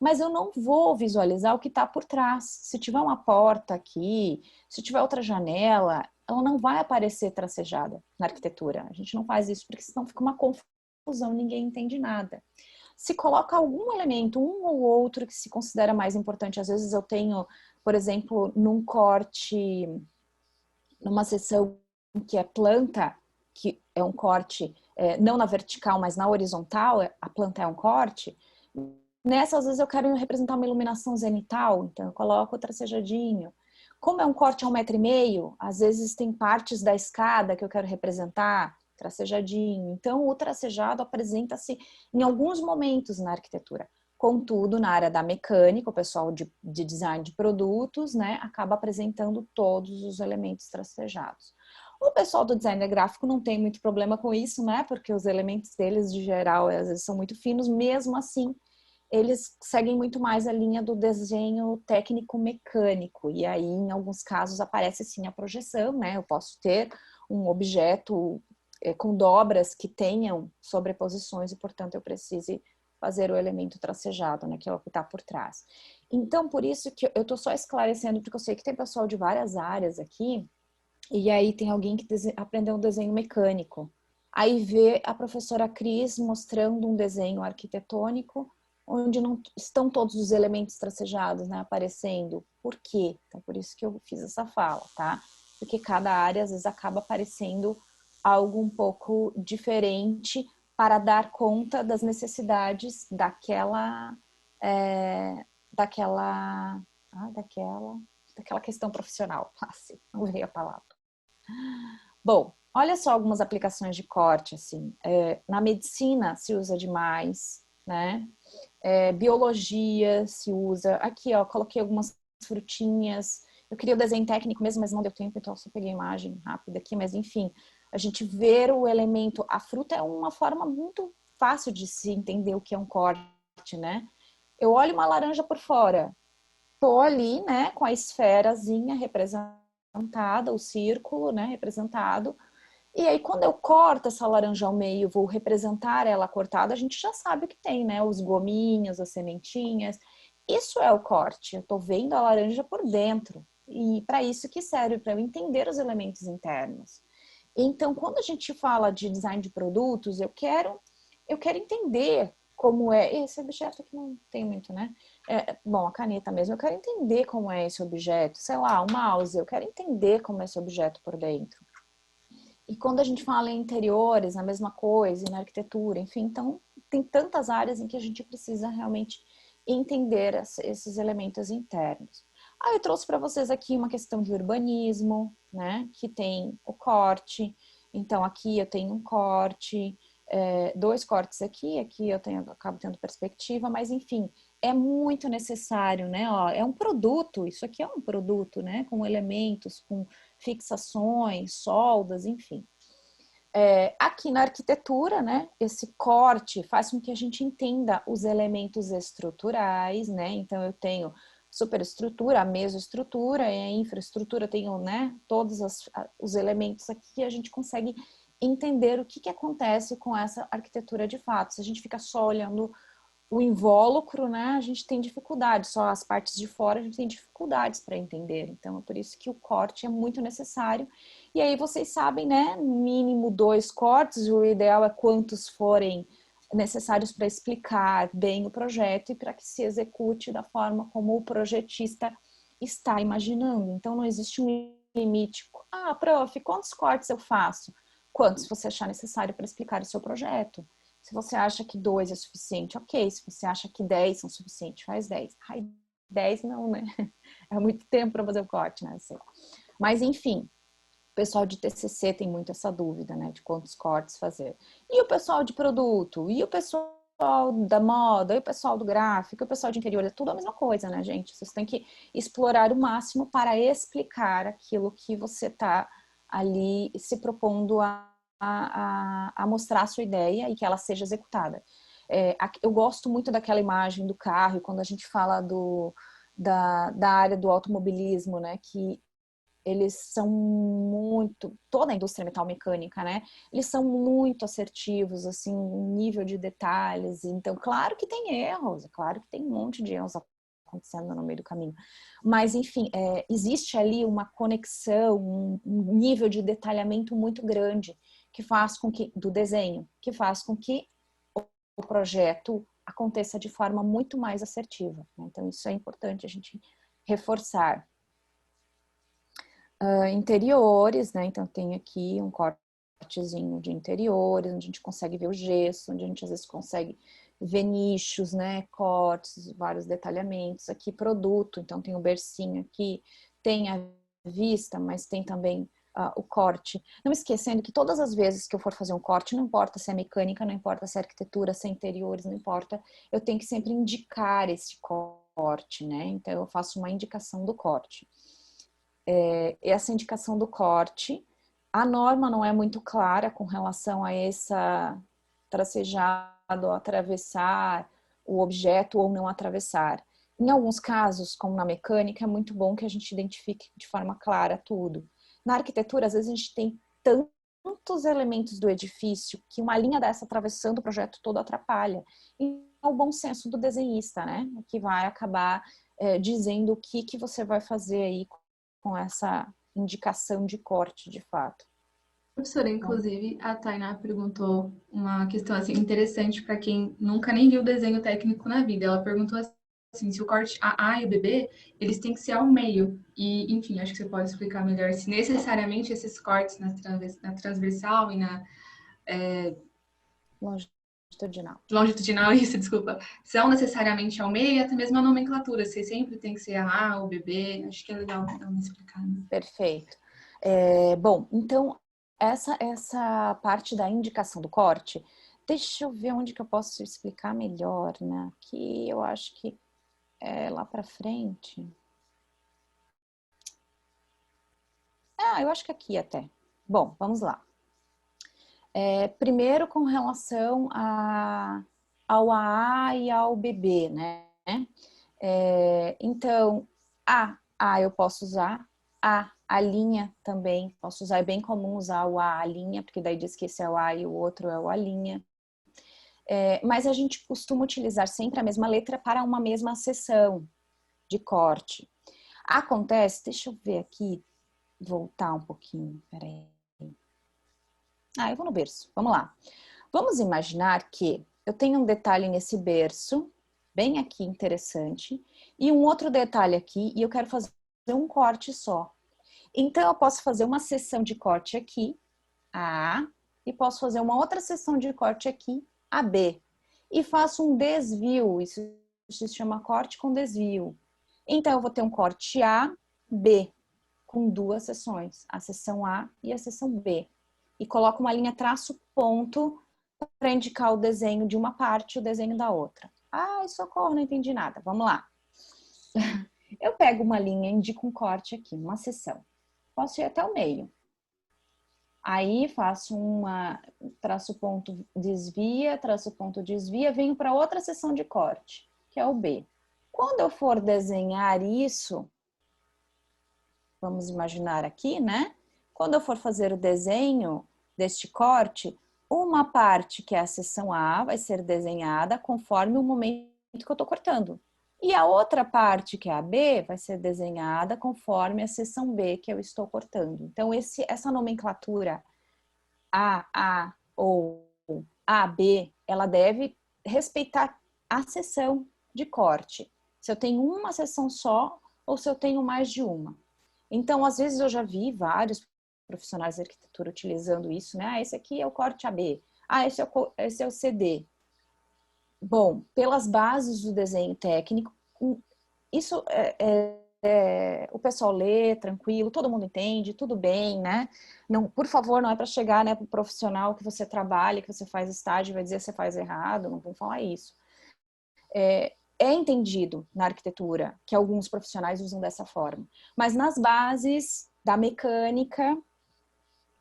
Mas eu não vou visualizar o que está por trás. Se tiver uma porta aqui, se tiver outra janela, ela não vai aparecer tracejada na arquitetura. A gente não faz isso porque senão fica uma confusão, ninguém entende nada. Se coloca algum elemento, um ou outro que se considera mais importante, às vezes eu tenho, por exemplo, num corte, numa seção que é planta, que é um corte não na vertical, mas na horizontal, a planta é um corte. Nessa, às vezes eu quero representar uma iluminação zenital, então eu coloco o tracejadinho. Como é um corte a 1,5 m, às vezes tem partes da escada que eu quero representar, tracejadinho. Então o tracejado apresenta-se em alguns momentos na arquitetura. Contudo, na área da mecânica, o pessoal de design de produtos, né, acaba apresentando todos os elementos tracejados. O pessoal do design gráfico não tem muito problema com isso, né, porque os elementos deles, de geral, às vezes são muito finos, mesmo assim, eles seguem muito mais a linha do desenho técnico-mecânico, e aí, em alguns casos, aparece sim a projeção, né? Eu posso ter um objeto com dobras que tenham sobreposições e, portanto, eu precise fazer o elemento tracejado, né? Que é o que está por trás. Então, por isso que eu tô só esclarecendo, porque eu sei que tem pessoal de várias áreas aqui, e aí tem alguém que aprendeu um desenho mecânico. Aí vê a professora Cris mostrando um desenho arquitetônico, onde não estão todos os elementos tracejados, né, aparecendo. Por quê? Então, por isso que eu fiz essa fala, tá? Porque cada área, às vezes, acaba aparecendo algo um pouco diferente para dar conta das necessidades daquela... daquela... daquela questão profissional. Assim, não veio a palavra. Bom, olha só algumas aplicações de corte, assim. Na medicina se usa demais, né? Biologia se usa. Aqui, ó, coloquei algumas frutinhas. Eu queria o desenho técnico mesmo, mas não deu tempo, então eu só peguei a imagem rápida aqui. Mas, enfim, a gente ver o elemento... A fruta é uma forma muito fácil de se entender o que é um corte, né? Eu olho uma laranja por fora. Tô ali, né, com a esferazinha representada, o círculo, né, representado. E aí, quando eu corto essa laranja ao meio, vou representar ela cortada, a gente já sabe o que tem, né? Os gominhos, as sementinhas. Isso é o corte. Eu tô vendo a laranja por dentro. E para isso que serve, para eu entender os elementos internos. Então, quando a gente fala de design de produtos, eu quero entender como é. Esse objeto aqui não tem muito, né? Bom, a caneta mesmo. Eu quero entender como é esse objeto. Sei lá, o mouse. Eu quero entender como é esse objeto por dentro. E quando a gente fala em interiores, a mesma coisa, e na arquitetura, enfim, então tem tantas áreas em que a gente precisa realmente entender esses elementos internos. Aí eu trouxe para vocês aqui uma questão de urbanismo, né, que tem o corte. Então aqui eu tenho um corte, dois cortes aqui acabo tendo perspectiva, mas enfim, é muito necessário, né? Ó, é um produto, isso aqui é um produto, né? Com elementos, com fixações, soldas, enfim. Aqui na arquitetura, né, esse corte faz com que a gente entenda os elementos estruturais, né? Então eu tenho superestrutura, a mesoestrutura e a infraestrutura, tenho, né, todos os elementos aqui, a gente consegue entender o que acontece com essa arquitetura de fato. Se a gente fica só olhando o invólucro, né, a gente tem dificuldade, só as partes de fora a gente tem dificuldades para entender. Então, é por isso que o corte é muito necessário. E aí vocês sabem, né, mínimo 2 cortes, o ideal é quantos forem necessários para explicar bem o projeto e para que se execute da forma como o projetista está imaginando. Então, não existe um limite. Ah, prof, quantos cortes eu faço? Quantos você achar necessário para explicar o seu projeto? Se você acha que 2 é suficiente, ok. Se você acha que 10 são suficientes, faz 10. Ai, 10 não, né? É muito tempo para fazer o corte, né? Mas, enfim, o pessoal de TCC tem muito essa dúvida, né? De quantos cortes fazer. E o pessoal de produto? E o pessoal da moda? E o pessoal do gráfico? E o pessoal de interior? É tudo a mesma coisa, né, gente? Vocês têm que explorar o máximo para explicar aquilo que você está ali se propondo a mostrar a sua ideia e que ela seja executada. Eu gosto muito daquela imagem do carro, quando a gente fala da área do automobilismo, né, que eles são muito, toda a indústria metalmecânica, né, eles são muito assertivos, assim, nível de detalhes, então, claro que tem erros, claro que tem um monte de erros acontecendo no meio do caminho. Mas, enfim, existe ali uma conexão, um nível de detalhamento muito grande que faz com que, do desenho, que faz com que o projeto aconteça de forma muito mais assertiva. Né? Então, isso é importante a gente reforçar. Interiores, né? Então, tem aqui um cortezinho de interiores, onde a gente consegue ver o gesso, onde a gente às vezes consegue ver nichos, né? Cortes, vários detalhamentos. Aqui, produto, então tem o bercinho aqui, tem a vista, mas tem também o corte. Não esquecendo que todas as vezes que eu for fazer um corte, não importa se é mecânica, não importa se é arquitetura, se é interiores, não importa, eu tenho que sempre indicar esse corte, né? Então, eu faço uma indicação do corte. Essa indicação do corte, a norma não é muito clara com relação a essa tracejado, atravessar o objeto ou não atravessar. Em alguns casos, como na mecânica, é muito bom que a gente identifique de forma clara tudo. Na arquitetura, às vezes a gente tem tantos elementos do edifício que uma linha dessa atravessando o projeto todo atrapalha. E é o bom senso do desenhista, né? Que vai acabar dizendo o que você vai fazer aí com essa indicação de corte, de fato. Professora, inclusive, a Tainá perguntou uma questão assim, interessante para quem nunca nem viu desenho técnico na vida. Ela perguntou assim, se o corte AA e o BB, eles têm que ser ao meio. E, enfim, acho que você pode explicar melhor se necessariamente esses cortes na transversal e na longitudinal, isso, desculpa, são necessariamente ao meio e até mesmo a nomenclatura, se sempre tem que ser AA ou BB. Acho que é legal dar uma explicada. Perfeito. Bom, então, essa parte da indicação do corte, deixa eu ver onde que eu posso explicar melhor, né? Aqui eu acho que lá para frente. Eu acho que aqui até. Bom, vamos lá. Primeiro com relação ao AA e ao BB, né? Então, A eu posso usar, a linha também posso usar, é bem comum usar o a linha, porque daí diz que esse é o A e o outro é o a linha. Mas a gente costuma utilizar sempre a mesma letra para uma mesma seção de corte. Acontece, deixa eu ver aqui, voltar um pouquinho, peraí. Eu vou no berço, vamos lá. Vamos imaginar que eu tenho um detalhe nesse berço, bem aqui interessante, e um outro detalhe aqui, e eu quero fazer um corte só. Então, eu posso fazer uma seção de corte aqui, A, e posso fazer uma outra seção de corte aqui, AB. E faço um desvio, isso se chama corte com desvio. Então, eu vou ter um corte A, B, com duas seções, a seção A e a seção B. E coloco uma linha traço ponto para indicar o desenho de uma parte e o desenho da outra. Socorro, não entendi nada. Vamos lá. Eu pego uma linha, indico um corte aqui, uma seção. Posso ir até o meio. Aí faço traço ponto desvia, traço ponto desvia, venho para outra seção de corte, que é o B. Quando eu for desenhar isso, vamos imaginar aqui, né? Quando eu for fazer o desenho deste corte, uma parte que é a seção A vai ser desenhada conforme o momento que eu estou cortando. E a outra parte, que é a B, vai ser desenhada conforme a seção B que eu estou cortando. Então, essa nomenclatura A ou AB, ela deve respeitar a seção de corte. Se eu tenho uma seção só ou se eu tenho mais de uma. Então, às vezes eu já vi vários profissionais de arquitetura utilizando isso, né? Esse aqui é o corte AB. Esse é o CD. Bom, pelas bases do desenho técnico, isso o pessoal lê tranquilo, todo mundo entende, tudo bem, né? Não, por favor, não é para chegar, né, para o profissional que você trabalha, que você faz estágio, vai dizer que você faz errado, não vamos falar isso. É entendido na arquitetura que alguns profissionais usam dessa forma, mas nas bases da mecânica,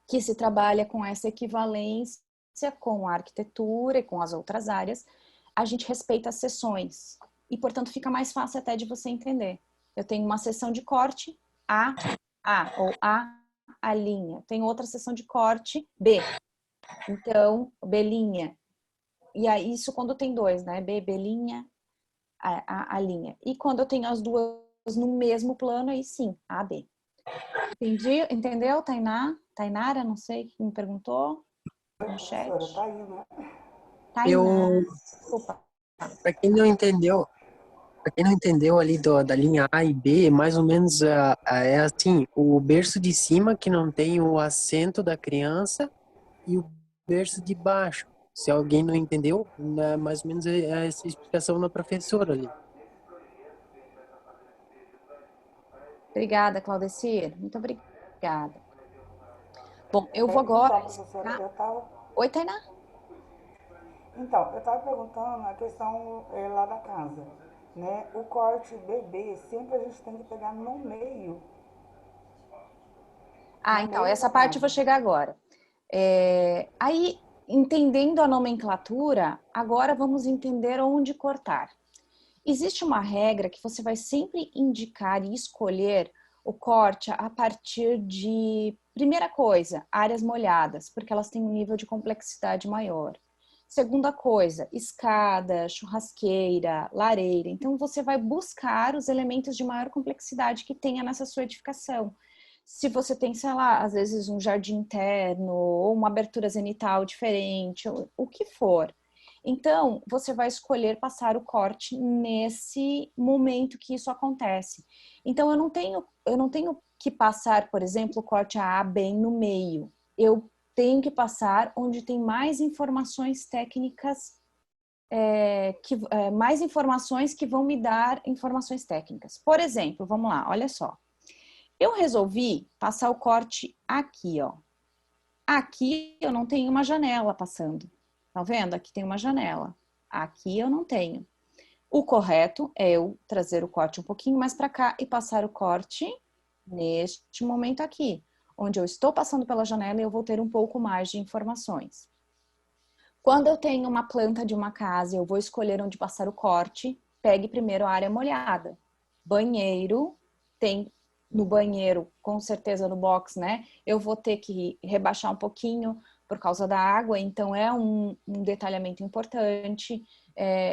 que se trabalha com essa equivalência com a arquitetura e com as outras áreas, a gente respeita as seções e, portanto, fica mais fácil até de você entender. Eu tenho uma seção de corte A, ou A linha. Tenho outra seção de corte B. Então, B linha. E aí, isso quando tem dois, né? B linha, A linha. E quando eu tenho as duas no mesmo plano, aí sim, A, B. Entendeu, Tainá? Tainara, não sei, quem me perguntou no chat. Tá aí, né? Tainá, desculpa. Para quem não entendeu ali da linha A e B, mais ou menos é assim, o berço de cima que não tem o assento da criança e o berço de baixo. Se alguém não entendeu, né, mais ou menos é essa explicação da professora ali. Obrigada, Claudecir. Muito obrigada. Bom, eu vou agora... Então, professora, Oi, Tainá? Então, eu estava perguntando a questão lá da casa, né? O corte BB, sempre a gente tem que pegar no meio. Então, essa parte eu vou chegar agora. Aí, entendendo a nomenclatura, agora vamos entender onde cortar. Existe uma regra que você vai sempre indicar e escolher o corte a partir de, primeira coisa, áreas molhadas, porque elas têm um nível de complexidade maior. Segunda coisa, escada, churrasqueira, lareira. Então, você vai buscar os elementos de maior complexidade que tenha nessa sua edificação. Se você tem, sei lá, às vezes um jardim interno ou uma abertura zenital diferente, o que for. Então, você vai escolher passar o corte nesse momento que isso acontece. Então, eu não tenho que passar, por exemplo, o corte AA bem no meio. Eu tenho que passar onde tem mais informações técnicas, mais informações que vão me dar informações técnicas. Por exemplo, vamos lá, olha só. Eu resolvi passar o corte aqui, ó. Aqui eu não tenho uma janela passando. Tá vendo? Aqui tem uma janela. Aqui eu não tenho. O correto é eu trazer o corte um pouquinho mais para cá e passar o corte neste momento aqui, onde eu estou passando pela janela e eu vou ter um pouco mais de informações. Quando eu tenho uma planta de uma casa, eu vou escolher onde passar o corte. Pegue primeiro a área molhada. Banheiro, tem no banheiro, com certeza no box, né? Eu vou ter que rebaixar um pouquinho por causa da água, então é um detalhamento importante.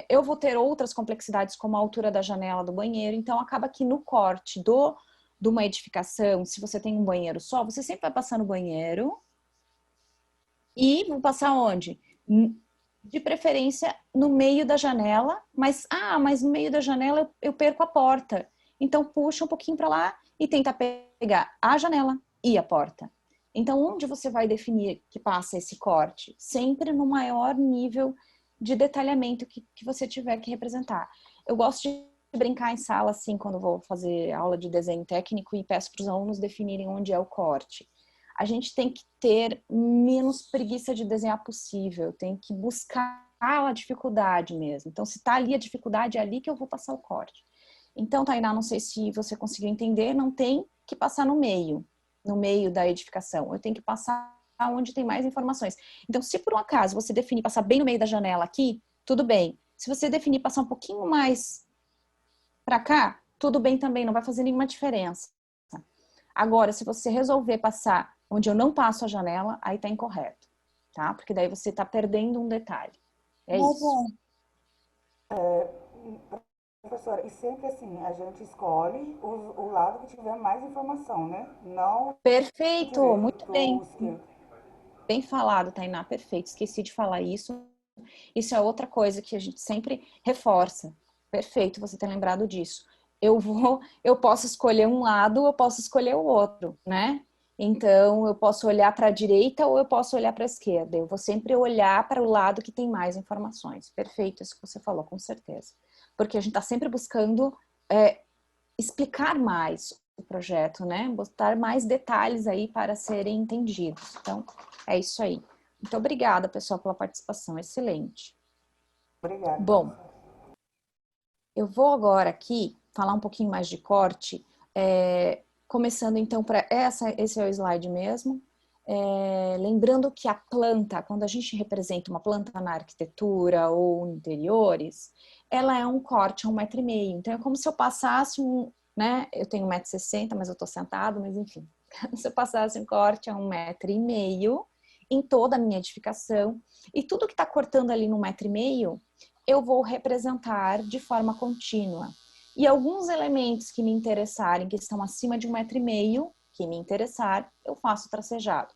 Eu vou ter outras complexidades, como a altura da janela do banheiro, então acaba que no corte de uma edificação, se você tem um banheiro só, você sempre vai passar no banheiro e vou passar onde? De preferência no meio da janela, mas no meio da janela eu perco a porta. Então puxa um pouquinho para lá e tenta pegar a janela e a porta. Então, onde você vai definir que passa esse corte? Sempre no maior nível de detalhamento que você tiver que representar. Eu gosto de brincar em sala, assim, quando vou fazer aula de desenho técnico e peço para os alunos definirem onde é o corte. A gente tem que ter menos preguiça de desenhar possível, tem que buscar a dificuldade mesmo. Então, se está ali a dificuldade, é ali que eu vou passar o corte. Então, Tainá, não sei se você conseguiu entender, não tem que passar no meio da edificação. Eu tenho que passar onde tem mais informações. Então, se por um acaso você definir passar bem no meio da janela aqui, tudo bem. Se você definir passar um pouquinho mais para cá, tudo bem também, não vai fazer nenhuma diferença. Agora, se você resolver passar onde eu não passo a janela, aí tá incorreto, tá? Porque daí você tá perdendo um detalhe. É isso. Professora, e sempre assim, a gente escolhe o lado que tiver mais informação, né? Não Perfeito, muito direito bem. ou esquerdo. Bem falado, Tainá, perfeito. Esqueci de falar isso. Isso é outra coisa que a gente sempre reforça. Perfeito você ter lembrado disso. Eu posso escolher um lado, eu posso escolher o outro, né? Então, eu posso olhar para a direita ou eu posso olhar para a esquerda. Eu vou sempre olhar para o lado que tem mais informações. Perfeito, isso que você falou, com certeza. Porque a gente está sempre buscando explicar mais o projeto, né? Botar mais detalhes aí para serem entendidos. Então, é isso aí. Muito obrigada, pessoal, pela participação. Excelente. Obrigada. Bom, eu vou agora aqui falar um pouquinho mais de corte, começando então para esse é o slide mesmo. Lembrando que a planta, quando a gente representa uma planta na arquitetura ou em interiores, ela é um corte a 1,5 m. Então é como se eu passasse né? Eu tenho 1,60 m, mas eu tô sentado, mas enfim. Se eu passasse um corte a 1,5 m em toda a minha edificação, e tudo que está cortando ali no 1,5 m, eu vou representar de forma contínua. E alguns elementos que me interessarem, que estão acima de 1,5 m, que me interessar, eu faço tracejado.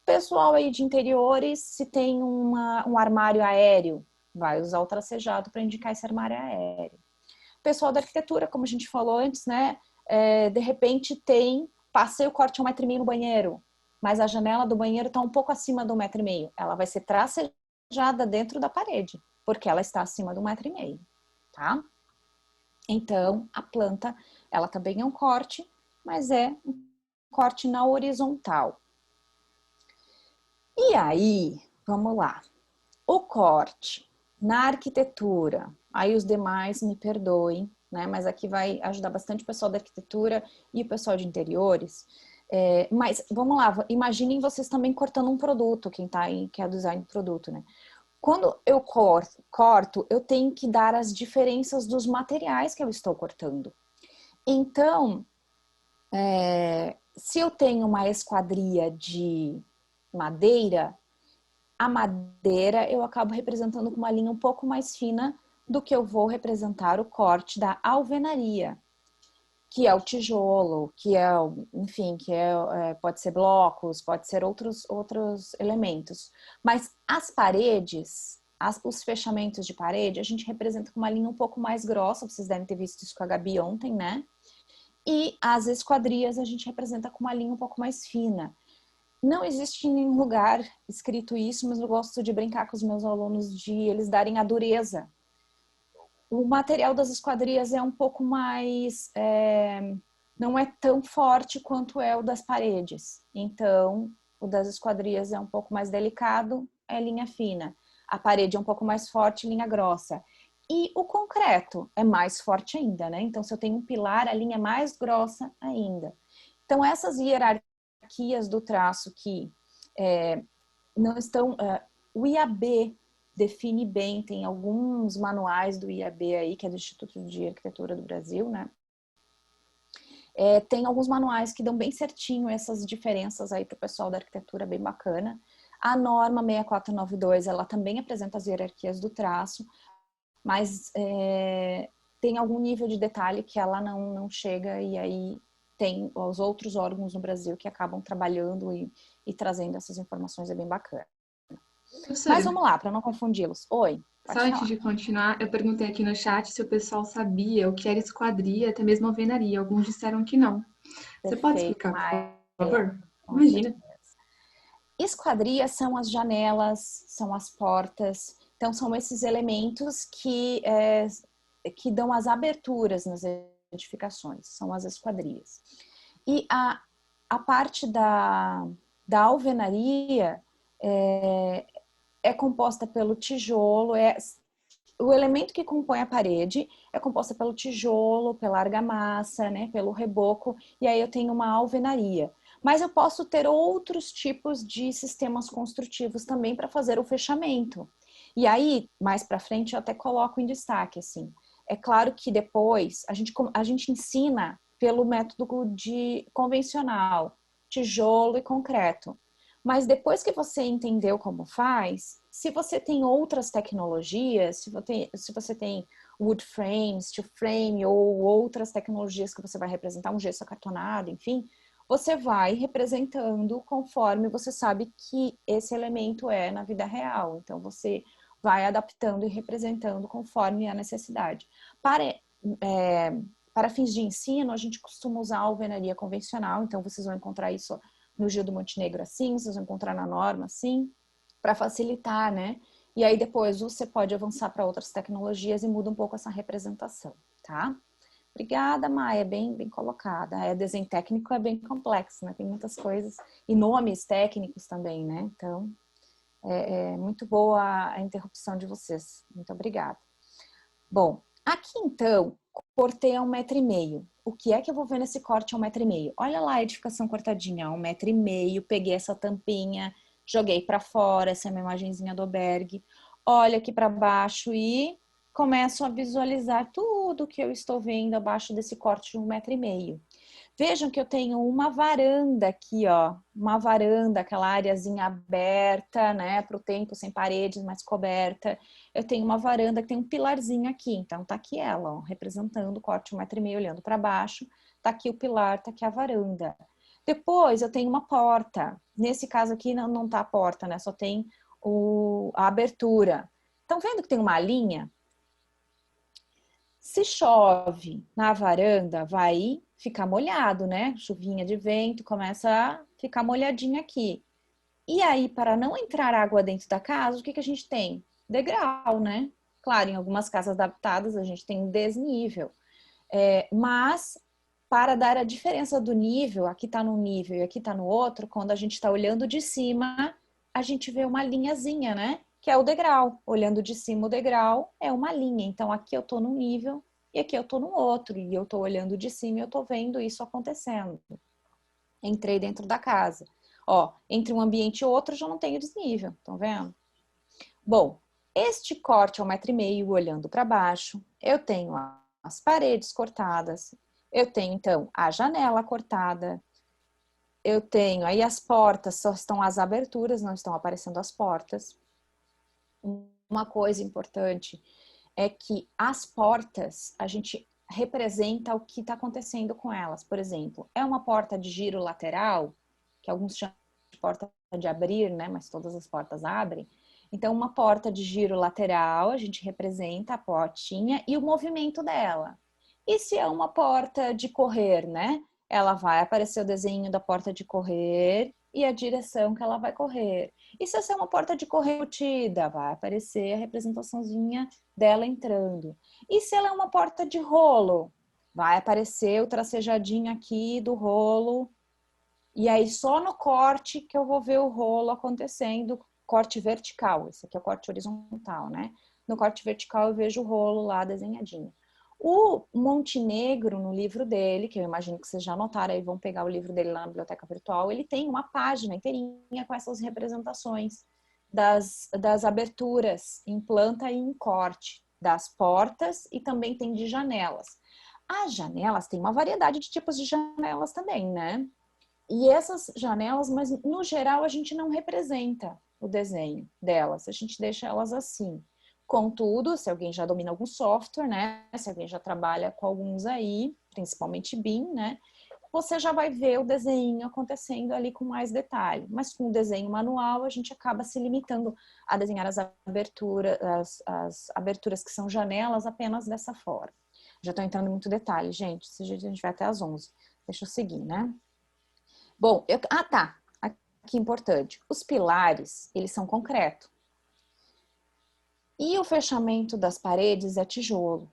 Pessoal aí de interiores, se tem um armário aéreo, vai usar o tracejado para indicar esse armário aéreo. Pessoal da arquitetura, como a gente falou antes, né? De repente passei o corte a 1,5 m no banheiro, mas a janela do banheiro está um pouco acima do 1,5 m. Ela vai ser tracejada dentro da parede, porque ela está acima do 1,5 m, tá? Então, a planta, ela também é um corte, mas é um corte na horizontal. E aí, vamos lá. O corte na arquitetura, aí os demais me perdoem, né? Mas aqui vai ajudar bastante o pessoal da arquitetura e o pessoal de interiores. Mas vamos lá, imaginem vocês também cortando um produto, quem é o design do produto, né? Quando eu corto, eu tenho que dar as diferenças dos materiais que eu estou cortando. Então, se eu tenho uma esquadria de madeira, a madeira eu acabo representando com uma linha um pouco mais fina do que eu vou representar o corte da alvenaria, que é o tijolo, que é, enfim, pode ser blocos, pode ser outros elementos. Mas as paredes, os fechamentos de parede, a gente representa com uma linha um pouco mais grossa, vocês devem ter visto isso com a Gabi ontem, né? E as esquadrias a gente representa com uma linha um pouco mais fina. Não existe em nenhum lugar escrito isso, mas eu gosto de brincar com os meus alunos de eles darem a dureza. O material das esquadrias é um pouco mais... não é tão forte quanto é o das paredes. Então, o das esquadrias é um pouco mais delicado, é linha fina. A parede é um pouco mais forte, linha grossa. E o concreto é mais forte ainda, né? Então, se eu tenho um pilar, a linha é mais grossa ainda. Então, essas hierarquias do traço que não estão... o IAB define bem, tem alguns manuais do IAB aí, que é do Instituto de Arquitetura do Brasil, né? Tem alguns manuais que dão bem certinho essas diferenças aí para o pessoal da arquitetura, bem bacana. A norma 6492, ela também apresenta as hierarquias do traço, mas tem algum nível de detalhe que ela não chega, e aí tem os outros órgãos no Brasil que acabam trabalhando e trazendo essas informações, é bem bacana. Professora, Mas vamos lá, para não confundi-los. Oi, só pode antes falar. de continuar, eu perguntei aqui no chat se o pessoal sabia o que era esquadria, até mesmo alvenaria. Alguns disseram que não. Você pode Perfeito, explicar, Maia. por favor? Com Imagina. certeza. Esquadrias são as janelas, são as portas, então são esses elementos que dão as aberturas nas edificações, são as esquadrias. E a parte da alvenaria é composta pelo tijolo, o elemento que compõe a parede é composta pelo tijolo, pela argamassa, né, pelo reboco, e aí eu tenho uma alvenaria. Mas eu posso ter outros tipos de sistemas construtivos também para fazer o fechamento. E aí, mais para frente, eu até coloco em destaque, assim. É claro que depois a gente ensina pelo método convencional, tijolo e concreto. Mas depois que você entendeu como faz, se você tem outras tecnologias, se você tem wood frame, steel frame ou outras tecnologias que você vai representar, um gesso acartonado, enfim, você vai representando conforme você sabe que esse elemento é na vida real. Então, você vai adaptando e representando conforme a necessidade. Para fins de ensino, a gente costuma usar a alvenaria convencional, então vocês vão encontrar isso no Gil do Montenegro assim, vocês vão encontrar na norma assim, para facilitar, né? E aí depois você pode avançar para outras tecnologias e muda um pouco essa representação, tá? Obrigada, Maia, bem colocada. Desenho técnico é bem complexo, né? Tem muitas coisas e nomes técnicos também, né? Então, é muito boa a interrupção de vocês. Muito obrigada. Bom, aqui então, cortei a 1,5 m. O que é que eu vou ver nesse corte a 1,5 m? Olha lá a edificação cortadinha, 1,5 m. Peguei essa tampinha, joguei para fora, essa é a minha imagenzinha do albergue. Olha aqui para baixo e começo a visualizar tudo que eu estou vendo abaixo desse corte de 1,5 m. Vejam que eu tenho uma varanda aqui, ó, uma varanda, aquela areazinha aberta, né, para o tempo, sem paredes, mas coberta. Eu tenho uma varanda que tem um pilarzinho aqui, então tá aqui ela, ó, representando o corte 1,5 m, olhando para baixo. Tá aqui o pilar, tá aqui a varanda. Depois eu tenho uma porta. Nesse caso aqui não tá a porta, né, só tem a abertura. Estão vendo que tem uma linha? Se chove na varanda, vai ficar molhado, né? Chuvinha de vento, começa a ficar molhadinho aqui. E aí, para não entrar água dentro da casa, o que a gente tem? Degrau, né? Claro, em algumas casas adaptadas a gente tem um desnível. Mas, para dar a diferença do nível, aqui está num nível e aqui está no outro, quando a gente está olhando de cima, a gente vê uma linhazinha, né? Que é o degrau. Olhando de cima o degrau é uma linha. Então, aqui eu estou num nível e aqui eu estou no outro. E eu estou olhando de cima e eu estou vendo isso acontecendo. Entrei dentro da casa. Ó, entre um ambiente e outro eu já não tenho desnível. Estão vendo? Bom, este corte é 1,5 m olhando para baixo. Eu tenho as paredes cortadas. Eu tenho, então, a janela cortada. eu tenho aí as portas, só estão as aberturas, não estão aparecendo as portas. Uma coisa importante é que as portas, a gente representa o que está acontecendo com elas. Por exemplo, é uma porta de giro lateral, que alguns chamam de porta de abrir, né? Mas todas as portas abrem. Então, uma porta de giro lateral, a gente representa a portinha e o movimento dela. E se é uma porta de correr, né? Ela vai aparecer o desenho da porta de correr e a direção que ela vai correr. E se essa é uma porta de correr embutida, vai aparecer a representaçãozinha dela entrando. E se ela é uma porta de rolo, vai aparecer o tracejadinho aqui do rolo. E aí só no corte que eu vou ver o rolo acontecendo, corte vertical. Esse aqui é o corte horizontal, né? No corte vertical eu vejo o rolo lá desenhadinho. O Montenegro, no livro dele, que eu imagino que vocês já notaram, aí vão pegar o livro dele lá na biblioteca virtual, ele tem uma página inteirinha com essas representações das aberturas em planta e em corte, das portas e também tem de janelas. As janelas, tem uma variedade de tipos de janelas também, né? E essas janelas, mas no geral a gente não representa o desenho delas, a gente deixa elas assim. Contudo, se alguém já domina algum software, né? Se alguém já trabalha com alguns aí, principalmente BIM, né? Você já vai ver o desenho acontecendo ali com mais detalhe. Mas com o desenho manual, a gente acaba se limitando a desenhar as aberturas que são janelas apenas dessa forma. Já estou entrando em muito detalhe, gente. Esse jeito a gente vai até às 11. Deixa eu seguir, né? Bom, tá. Aqui importante. Os pilares, eles são concreto. E o fechamento das paredes é tijolo.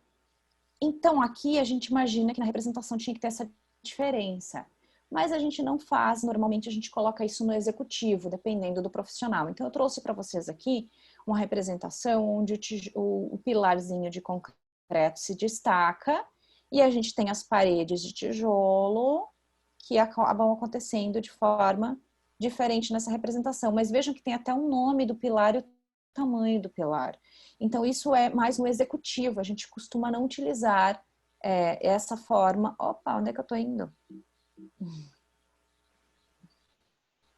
Então, aqui a gente imagina que na representação tinha que ter essa diferença. Mas a gente não faz, normalmente a gente coloca isso no executivo, dependendo do profissional. Então, eu trouxe para vocês aqui uma representação onde o pilarzinho de concreto se destaca e a gente tem as paredes de tijolo que acabam acontecendo de forma diferente nessa representação. Mas vejam que tem até um nome do pilar e o tamanho do pilar. Então, isso é mais no executivo. A gente costuma não utilizar essa forma. Opa, onde é que eu tô indo?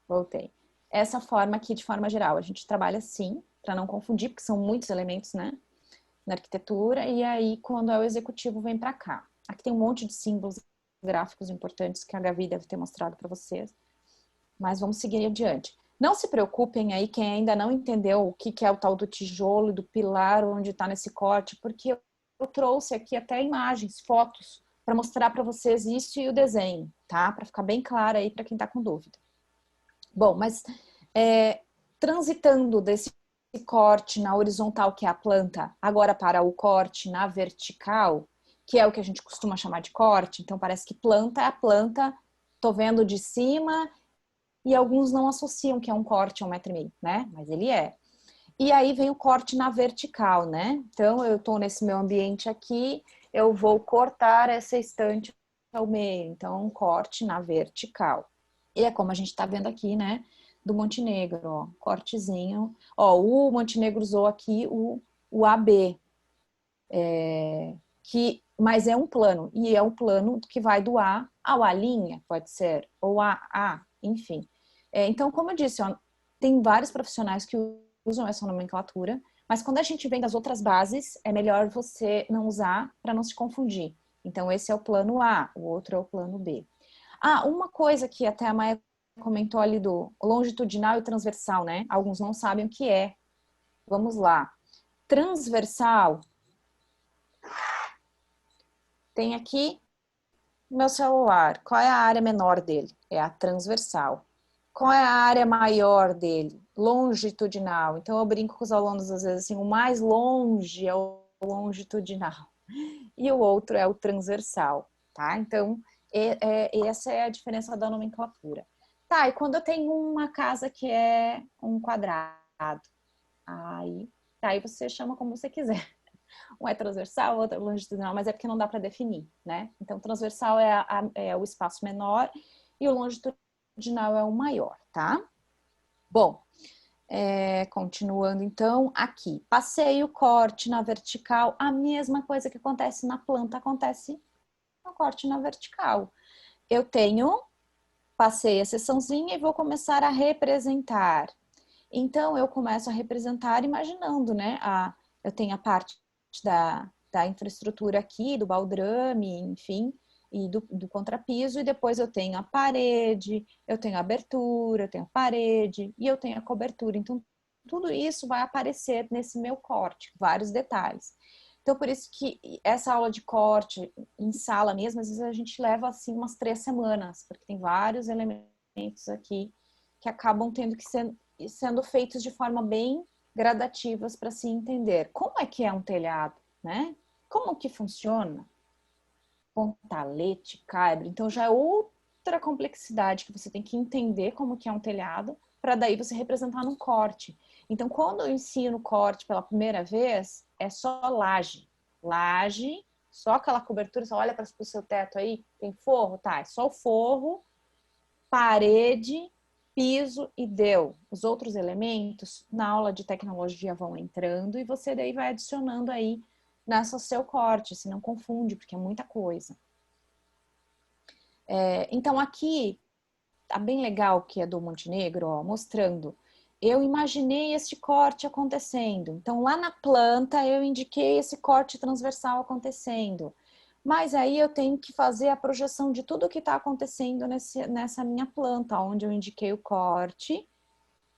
Voltei. Essa forma aqui, de forma geral, a gente trabalha assim, para não confundir, porque são muitos elementos, né? Na arquitetura. E aí, quando é o executivo, vem para cá. Aqui tem um monte de símbolos gráficos importantes que a Gavi deve ter mostrado para vocês. Mas vamos seguir adiante. Não se preocupem aí quem ainda não entendeu o que é o tal do tijolo e do pilar, onde está nesse corte, porque eu trouxe aqui até imagens, fotos, para mostrar para vocês isso e o desenho, tá? Para ficar bem claro aí para quem está com dúvida. Bom, mas transitando desse corte na horizontal, que é a planta, agora para o corte na vertical, que é o que a gente costuma chamar de corte, então parece que planta é a planta, tô vendo de cima, e alguns não associam que é um corte a 1,5 m, né? Mas ele é. E aí vem o corte na vertical, né? Então, eu tô nesse meu ambiente aqui, eu vou cortar essa estante ao meio. Então, um corte na vertical. E é como a gente tá vendo aqui, né? Do Montenegro, ó, cortezinho. Ó, o Montenegro usou aqui o AB, mas é um plano. E é um plano que vai do A ao A', pode ser, ou A, enfim. Então, como eu disse, ó, tem vários profissionais que usam essa nomenclatura, mas quando a gente vem das outras bases, é melhor você não usar para não se confundir. Então, esse é o plano A, o outro é o plano B. Uma coisa que até a Maia comentou ali do longitudinal e transversal, né? Alguns não sabem o que é. Vamos lá. Transversal. Tem aqui meu celular. Qual é a área menor dele? É a transversal. Qual é a área maior dele? Longitudinal. Então, eu brinco com os alunos, às vezes, assim, o mais longe é o longitudinal. E o outro é o transversal, tá? Então, essa é a diferença da nomenclatura. Tá, e quando eu tenho uma casa que é um quadrado, aí você chama como você quiser. Um é transversal, outro é longitudinal, mas é porque não dá para definir, né? Então, transversal é o espaço menor e o longitudinal é o maior, tá? Bom, continuando então, aqui. Passei o corte na vertical, a mesma coisa que acontece na planta, acontece no corte na vertical. Eu tenho passei a seçãozinha e vou começar a representar. Então, eu começo a representar imaginando, né? Eu tenho a parte da infraestrutura aqui, do baldrame, enfim, e do contrapiso, e depois eu tenho a parede, eu tenho a abertura, eu tenho a parede, e eu tenho a cobertura. Então, tudo isso vai aparecer nesse meu corte, vários detalhes. Então, por isso que essa aula de corte em sala mesmo, às vezes a gente leva assim umas 3 semanas, porque tem vários elementos aqui que acabam tendo que ser sendo feitos de forma bem gradativas para se entender. Como é que é um telhado, né? Como que funciona? Pontalete, caibro. Então já é outra complexidade que você tem que entender como que é um telhado para daí você representar num corte. Então, quando eu ensino corte pela primeira vez, é só laje. Laje, só aquela cobertura, você olha para o seu teto aí, tem forro? Tá, é só o forro, parede, piso e deu. Os outros elementos, na aula de tecnologia, vão entrando e você daí vai adicionando aí nessa seu corte, se não confunde, porque é muita coisa. Então aqui, tá bem legal que é do Montenegro, ó, mostrando. Eu imaginei este corte acontecendo. Então lá na planta eu indiquei esse corte transversal acontecendo. Mas aí eu tenho que fazer a projeção de tudo que está acontecendo nessa minha planta, onde eu indiquei o corte.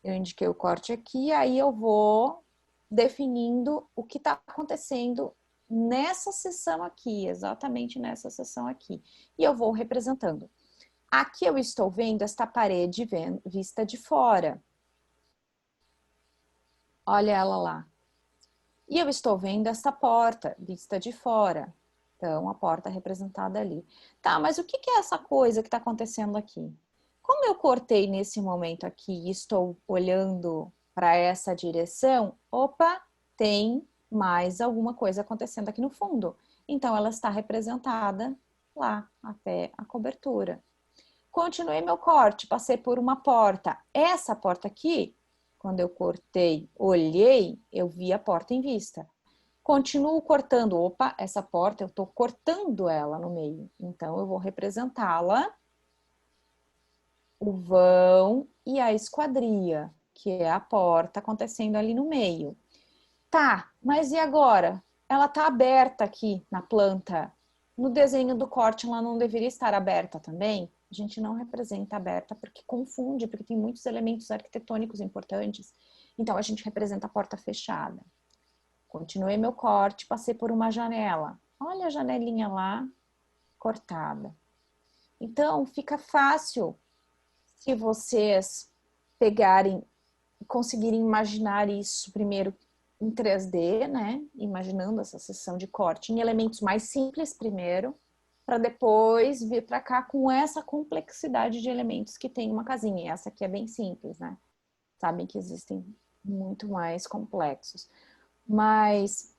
Eu indiquei o corte aqui, aí eu vou definindo o que está acontecendo nessa seção aqui, exatamente nessa seção aqui. E eu vou representando. Aqui eu estou vendo esta parede vista de fora. Olha ela lá. E eu estou vendo esta porta vista de fora. Então, a porta representada ali. Tá, mas o que é essa coisa que está acontecendo aqui? Como eu cortei nesse momento aqui e estou olhando para essa direção, opa, tem mais alguma coisa acontecendo aqui no fundo. Então, ela está representada lá, até a cobertura. Continuei meu corte, passei por uma porta. Essa porta aqui, quando eu cortei, olhei, eu vi a porta em vista. Continuo cortando. Opa, essa porta, eu estou cortando ela no meio. Então, eu vou representá-la, o vão e a esquadria, que é a porta acontecendo ali no meio. Tá, mas e agora? Ela está aberta aqui na planta. No desenho do corte, ela não deveria estar aberta também? A gente não representa aberta porque confunde, porque tem muitos elementos arquitetônicos importantes. Então, a gente representa a porta fechada. Continuei meu corte, passei por uma janela. Olha a janelinha lá, cortada. Então, fica fácil se vocês pegarem, conseguirem imaginar isso primeiro em 3D, né? Imaginando essa seção de corte em elementos mais simples primeiro, para depois vir para cá com essa complexidade de elementos que tem uma casinha. E essa aqui é bem simples, né? Sabem que existem muito mais complexos. Mas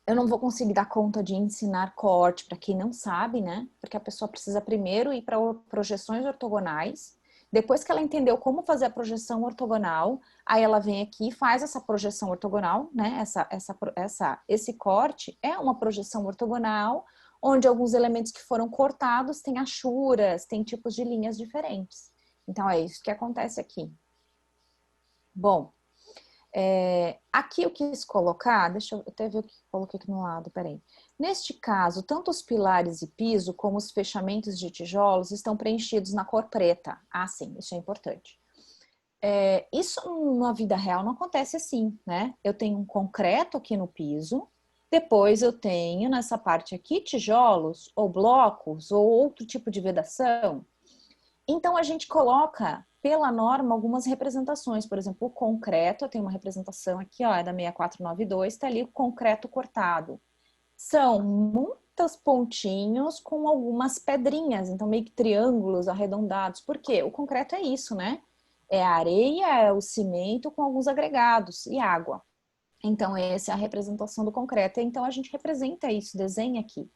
eu não vou conseguir dar conta de ensinar corte para quem não sabe, né? Porque a pessoa precisa primeiro ir para projeções ortogonais. Depois que ela entendeu como fazer a projeção ortogonal, aí ela vem aqui e faz essa projeção ortogonal, né? Esse corte é uma projeção ortogonal, onde alguns elementos que foram cortados têm achuras, têm tipos de linhas diferentes. Então, é isso que acontece aqui. Bom, aqui eu quis colocar, deixa eu até ver o que coloquei aqui no lado, peraí. Neste caso, tanto os pilares e piso como os fechamentos de tijolos estão preenchidos na cor preta. Ah, sim, isso é importante. Isso na vida real não acontece assim, né? Eu tenho um concreto aqui no piso, depois eu tenho nessa parte aqui tijolos ou blocos ou outro tipo de vedação. Então a gente coloca pela norma algumas representações, por exemplo, o concreto, eu tenho uma representação aqui, ó, é da 6492, tá ali o concreto cortado. São muitos pontinhos com algumas pedrinhas, então meio que triângulos arredondados. Por quê? O concreto é isso, né? É a areia, é o cimento com alguns agregados e água. Então essa é a representação do concreto. Então a gente representa isso, desenha aqui.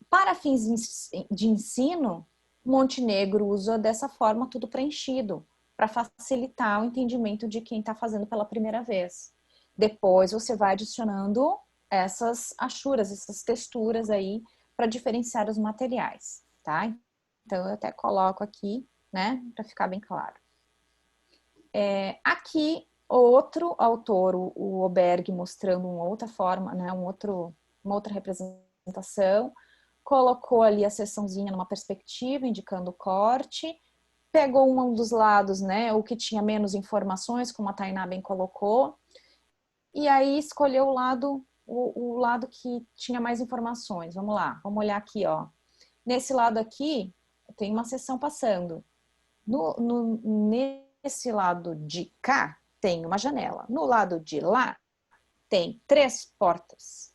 Para fins de ensino, Montenegro usa dessa forma tudo preenchido, para facilitar o entendimento de quem está fazendo pela primeira vez. Depois você vai adicionando essas achuras, essas texturas aí, para diferenciar os materiais, tá? Então, eu até coloco aqui, né, para ficar bem claro. Aqui, outro autor, o Oberg, mostrando uma outra forma, né, uma outra representação, colocou ali a seçãozinha numa perspectiva, indicando o corte, pegou um dos lados, né, o que tinha menos informações, como a Tainá bem colocou, e aí escolheu o lado que tinha mais informações. Vamos lá, vamos olhar aqui, ó. Nesse lado aqui, tem uma seção passando. Nesse lado de cá, tem uma janela. No lado de lá, tem 3 portas.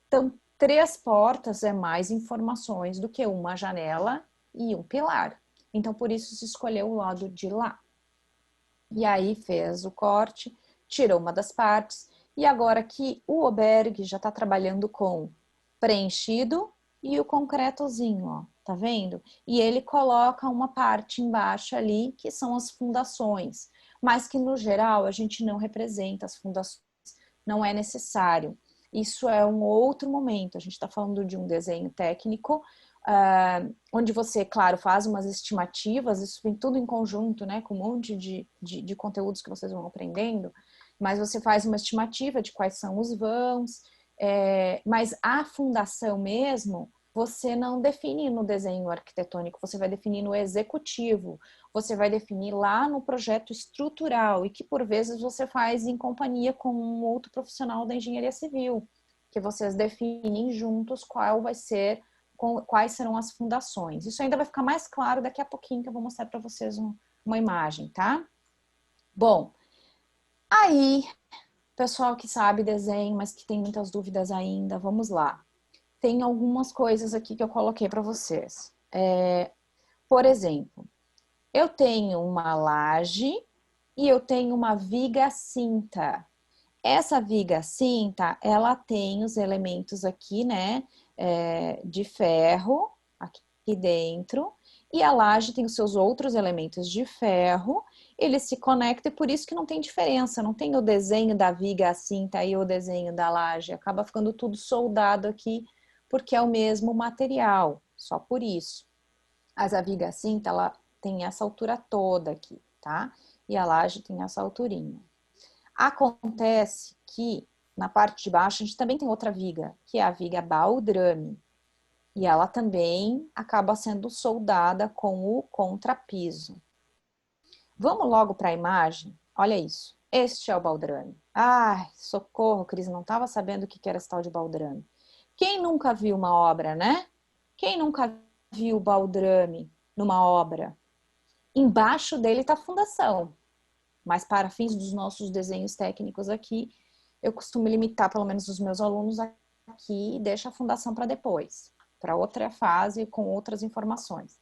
Então, 3 portas é mais informações do que uma janela e um pilar. Então, por isso se escolheu o lado de lá. E aí fez o corte, tirou uma das partes. E agora aqui o Oberg já está trabalhando com preenchido e o concretozinho, ó, tá vendo? E ele coloca uma parte embaixo ali, que são as fundações, mas que no geral a gente não representa as fundações, não é necessário. Isso é um outro momento, a gente está falando de um desenho técnico, onde você, claro, faz umas estimativas, isso vem tudo em conjunto, né, com um monte de conteúdos que vocês vão aprendendo, mas você faz uma estimativa de quais são os vãos, mas a fundação mesmo, você não define no desenho arquitetônico, você vai definir no executivo, você vai definir lá no projeto estrutural, e que por vezes você faz em companhia com um outro profissional da engenharia civil, que vocês definem juntos quais serão as fundações. Isso ainda vai ficar mais claro daqui a pouquinho, que eu vou mostrar para vocês uma imagem, tá? Bom, aí, pessoal que sabe desenho, mas que tem muitas dúvidas ainda, vamos lá. Tem algumas coisas aqui que eu coloquei para vocês. Por exemplo, eu tenho uma laje e eu tenho uma viga cinta. Essa viga cinta, ela tem os elementos aqui, né, de ferro, aqui dentro, e a laje tem os seus outros elementos de ferro, eles se conectam e por isso que não tem diferença, não tem o desenho da viga cinta e o desenho da laje, acaba ficando tudo soldado aqui, porque é o mesmo material, só por isso. Mas a viga cinta, ela tem essa altura toda aqui, tá? E a laje tem essa alturinha. Acontece que na parte de baixo a gente também tem outra viga, que é a viga baldrame. E ela também acaba sendo soldada com o contrapiso. Vamos logo para a imagem? Olha isso. Este é o baldrame. Ai, socorro, Cris, não estava sabendo o que era esse tal de baldrame. Quem nunca viu uma obra, né? Quem nunca viu o baldrame numa obra? Embaixo dele está a fundação. Mas para fins dos nossos desenhos técnicos aqui, eu costumo limitar, pelo menos os meus alunos aqui, e deixo a fundação para depois, para outra fase com outras informações.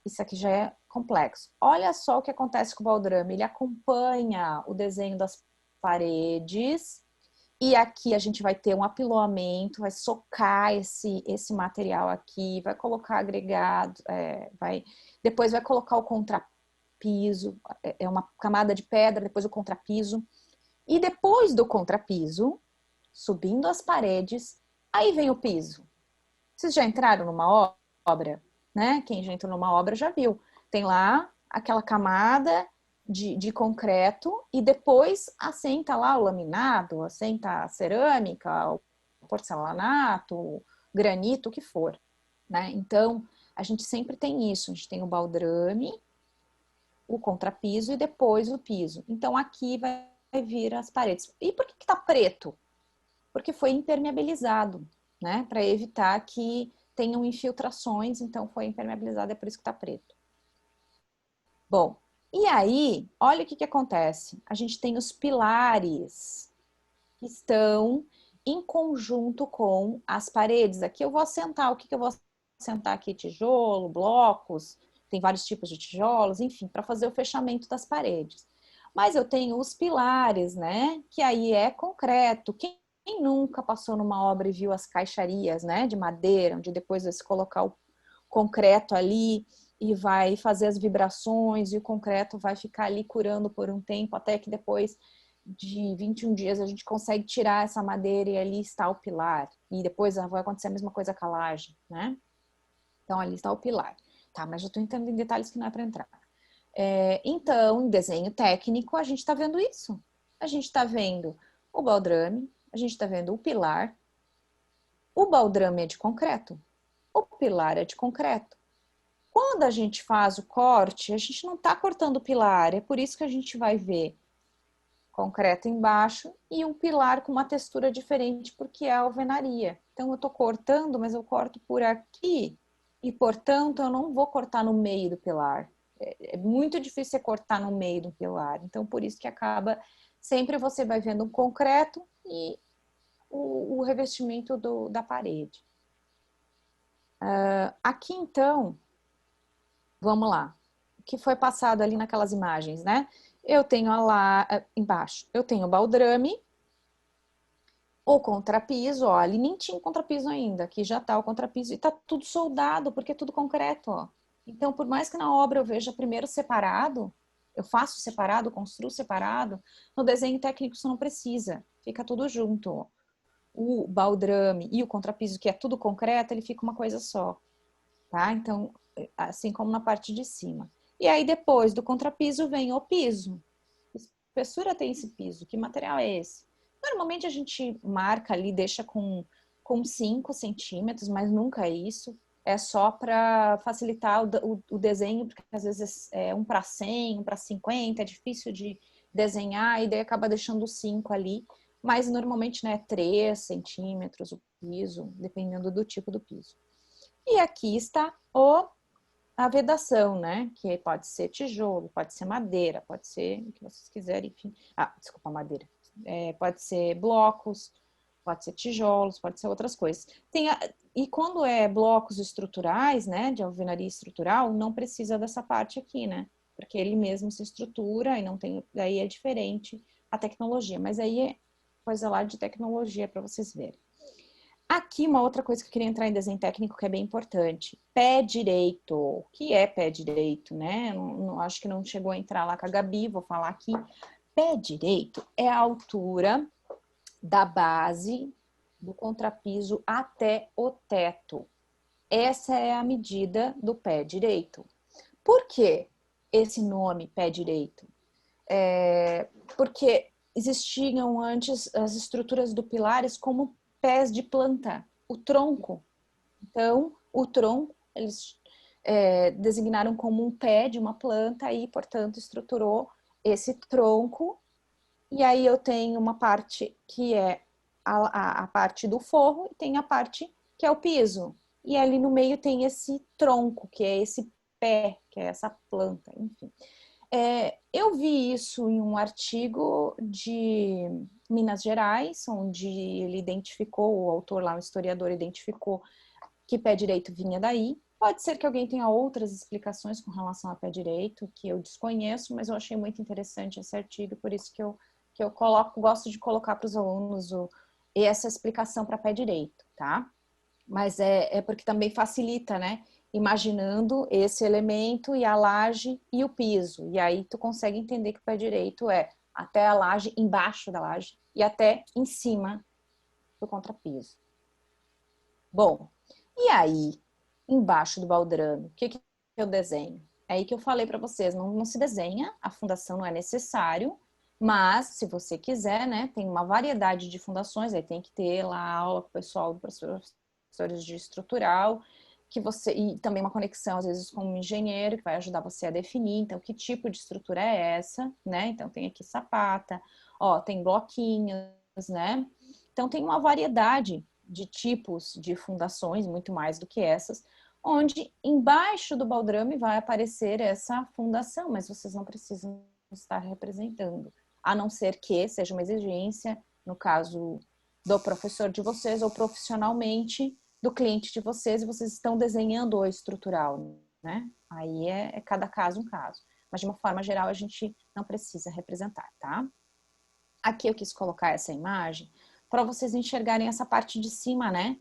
Isso aqui já é complexo. Olha só o que acontece com o baldrame. Ele acompanha o desenho das paredes e aqui a gente vai ter um apiloamento, vai socar esse material aqui, vai colocar agregado, depois vai colocar o contrapiso, é uma camada de pedra, depois o contrapiso. E depois do contrapiso, subindo as paredes, aí vem o piso. Vocês já entraram numa obra, né? Quem já entrou numa obra já viu. Tem lá aquela camada de concreto e depois assenta lá o laminado, assenta a cerâmica, o porcelanato, o granito, o que for, né? Então, a gente sempre tem isso. A gente tem o baldrame, o contrapiso e depois o piso. Então, aqui vai vir as paredes. E por que tá preto? Porque foi impermeabilizado, né? Para evitar que tenham infiltrações, então foi impermeabilizado, é por isso que tá preto. Bom, e aí, olha o que acontece. A gente tem os pilares que estão em conjunto com as paredes. Aqui eu vou assentar, o que eu vou assentar aqui? Tijolo, blocos, tem vários tipos de tijolos, enfim, para fazer o fechamento das paredes. Mas eu tenho os pilares, né? Que aí é concreto. Quem nunca passou numa obra e viu as caixarias, né? De madeira, onde depois vai se colocar o concreto ali e vai fazer as vibrações e o concreto vai ficar ali curando por um tempo, até que depois de 21 dias a gente consegue tirar essa madeira e ali está o pilar. E depois vai acontecer a mesma coisa com a laje, né? Então ali está o pilar. Tá, mas já estou entrando em detalhes que não é para entrar. Então, em desenho técnico, a gente está vendo isso. A gente está vendo o baldrame, a gente está vendo o pilar. O baldrame é de concreto, o pilar é de concreto. Quando a gente faz o corte, a gente não está cortando o pilar, é por isso que a gente vai ver concreto embaixo e um pilar com uma textura diferente, porque é a alvenaria. Então, eu estou cortando, mas eu corto por aqui e, portanto, eu não vou cortar no meio do pilar. É muito difícil você cortar no meio do pilar. Então, por isso que acaba, sempre você vai vendo um concreto e o revestimento da parede. Aqui, então, vamos lá. O que foi passado ali naquelas imagens, né? Eu tenho lá embaixo, eu tenho o baldrame, o contrapiso, ó, ali nem tinha contrapiso ainda, aqui já tá o contrapiso e tá tudo soldado, porque é tudo concreto, ó. Então, por mais que na obra eu veja primeiro separado, eu faço separado, construo separado, no desenho técnico isso não precisa, fica tudo junto, ó. O baldrame e o contrapiso, que é tudo concreto, ele fica uma coisa só, tá? Então, assim como na parte de cima. E aí, depois do contrapiso, vem o piso. Que espessura tem esse piso? Que material é esse? Normalmente a gente marca ali, deixa com 5 centímetros, mas nunca é isso. É só para facilitar o desenho, porque às vezes é 1 para 100, 1 para 50, é difícil de desenhar, e daí acaba deixando 5 ali. Mas normalmente, né, 3 centímetros o piso, dependendo do tipo do piso. E aqui está a vedação, né? Que pode ser tijolo, pode ser madeira, pode ser o que vocês quiserem, enfim. Desculpa, madeira. Pode ser blocos, pode ser tijolos, pode ser outras coisas. E quando é blocos estruturais, né? De alvenaria estrutural, não precisa dessa parte aqui, né? Porque ele mesmo se estrutura e não tem. Daí é diferente a tecnologia, mas aí é coisa lá de tecnologia para vocês verem. Aqui, uma outra coisa que eu queria entrar em desenho técnico que é bem importante. Pé direito. O que é pé direito, né? Acho que não chegou a entrar lá com a Gabi, vou falar aqui. Pé direito é a altura da base do contrapiso até o teto. Essa é a medida do pé direito. Por que esse nome pé direito? Porque existiam antes as estruturas do pilares como pés de planta, o tronco. Então, o tronco, eles designaram como um pé de uma planta e, portanto, estruturou esse tronco. E aí eu tenho uma parte que é a parte do forro e tem a parte que é o piso. E ali no meio tem esse tronco, que é esse pé, que é essa planta, enfim. Eu vi isso em um artigo de Minas Gerais, onde ele identificou, o autor lá, o historiador, identificou que pé direito vinha daí. Pode ser que alguém tenha outras explicações com relação a pé direito, que eu desconheço, mas eu achei muito interessante esse artigo, por isso que eu gosto de colocar para os alunos essa explicação para pé direito, tá? Mas é porque também facilita, né? Imaginando esse elemento e a laje e o piso. E aí tu consegue entender que o pé direito é até a laje, embaixo da laje e até em cima do contrapiso. Bom, e aí, embaixo do baldrame, o que eu desenho? É aí que eu falei para vocês, não se desenha, a fundação não é necessário, mas se você quiser, né, tem uma variedade de fundações, aí tem que ter lá a aula com o pessoal do professores de estrutural, e também uma conexão, às vezes, com um engenheiro, que vai ajudar você a definir, então, que tipo de estrutura é essa, né? Então, tem aqui sapata, ó, tem bloquinhos, né? Então, tem uma variedade de tipos de fundações, muito mais do que essas, onde embaixo do baldrame vai aparecer essa fundação, mas vocês não precisam estar representando, a não ser que seja uma exigência, no caso do professor de vocês, ou profissionalmente do cliente de vocês, e vocês estão desenhando o estrutural, né? Aí é cada caso um caso. Mas de uma forma geral a gente não precisa representar, tá? Aqui eu quis colocar essa imagem para vocês enxergarem essa parte de cima, né?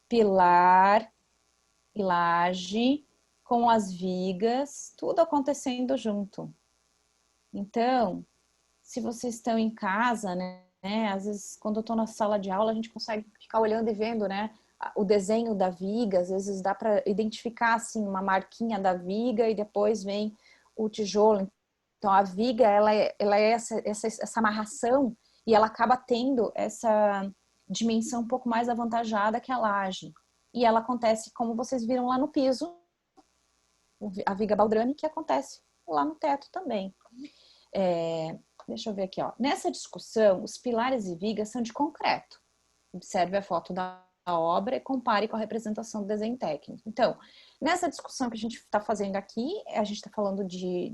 Pilar e laje com as vigas, tudo acontecendo junto. Então, se vocês estão em casa, né? Às vezes, quando eu estou na sala de aula, a gente consegue ficar olhando e vendo, né? o desenho da viga, às vezes dá para identificar assim uma marquinha da viga e depois vem o tijolo. Então a viga ela é essa amarração e ela acaba tendo essa dimensão um pouco mais avantajada que a laje. E ela acontece como vocês viram lá no piso, a viga baldrame, que acontece lá no teto também. Deixa eu ver aqui, ó. Nessa discussão, os pilares e vigas são de concreto. Observe a foto da obra e compare com a representação do desenho técnico. Então, nessa discussão que a gente está fazendo aqui, a gente está falando de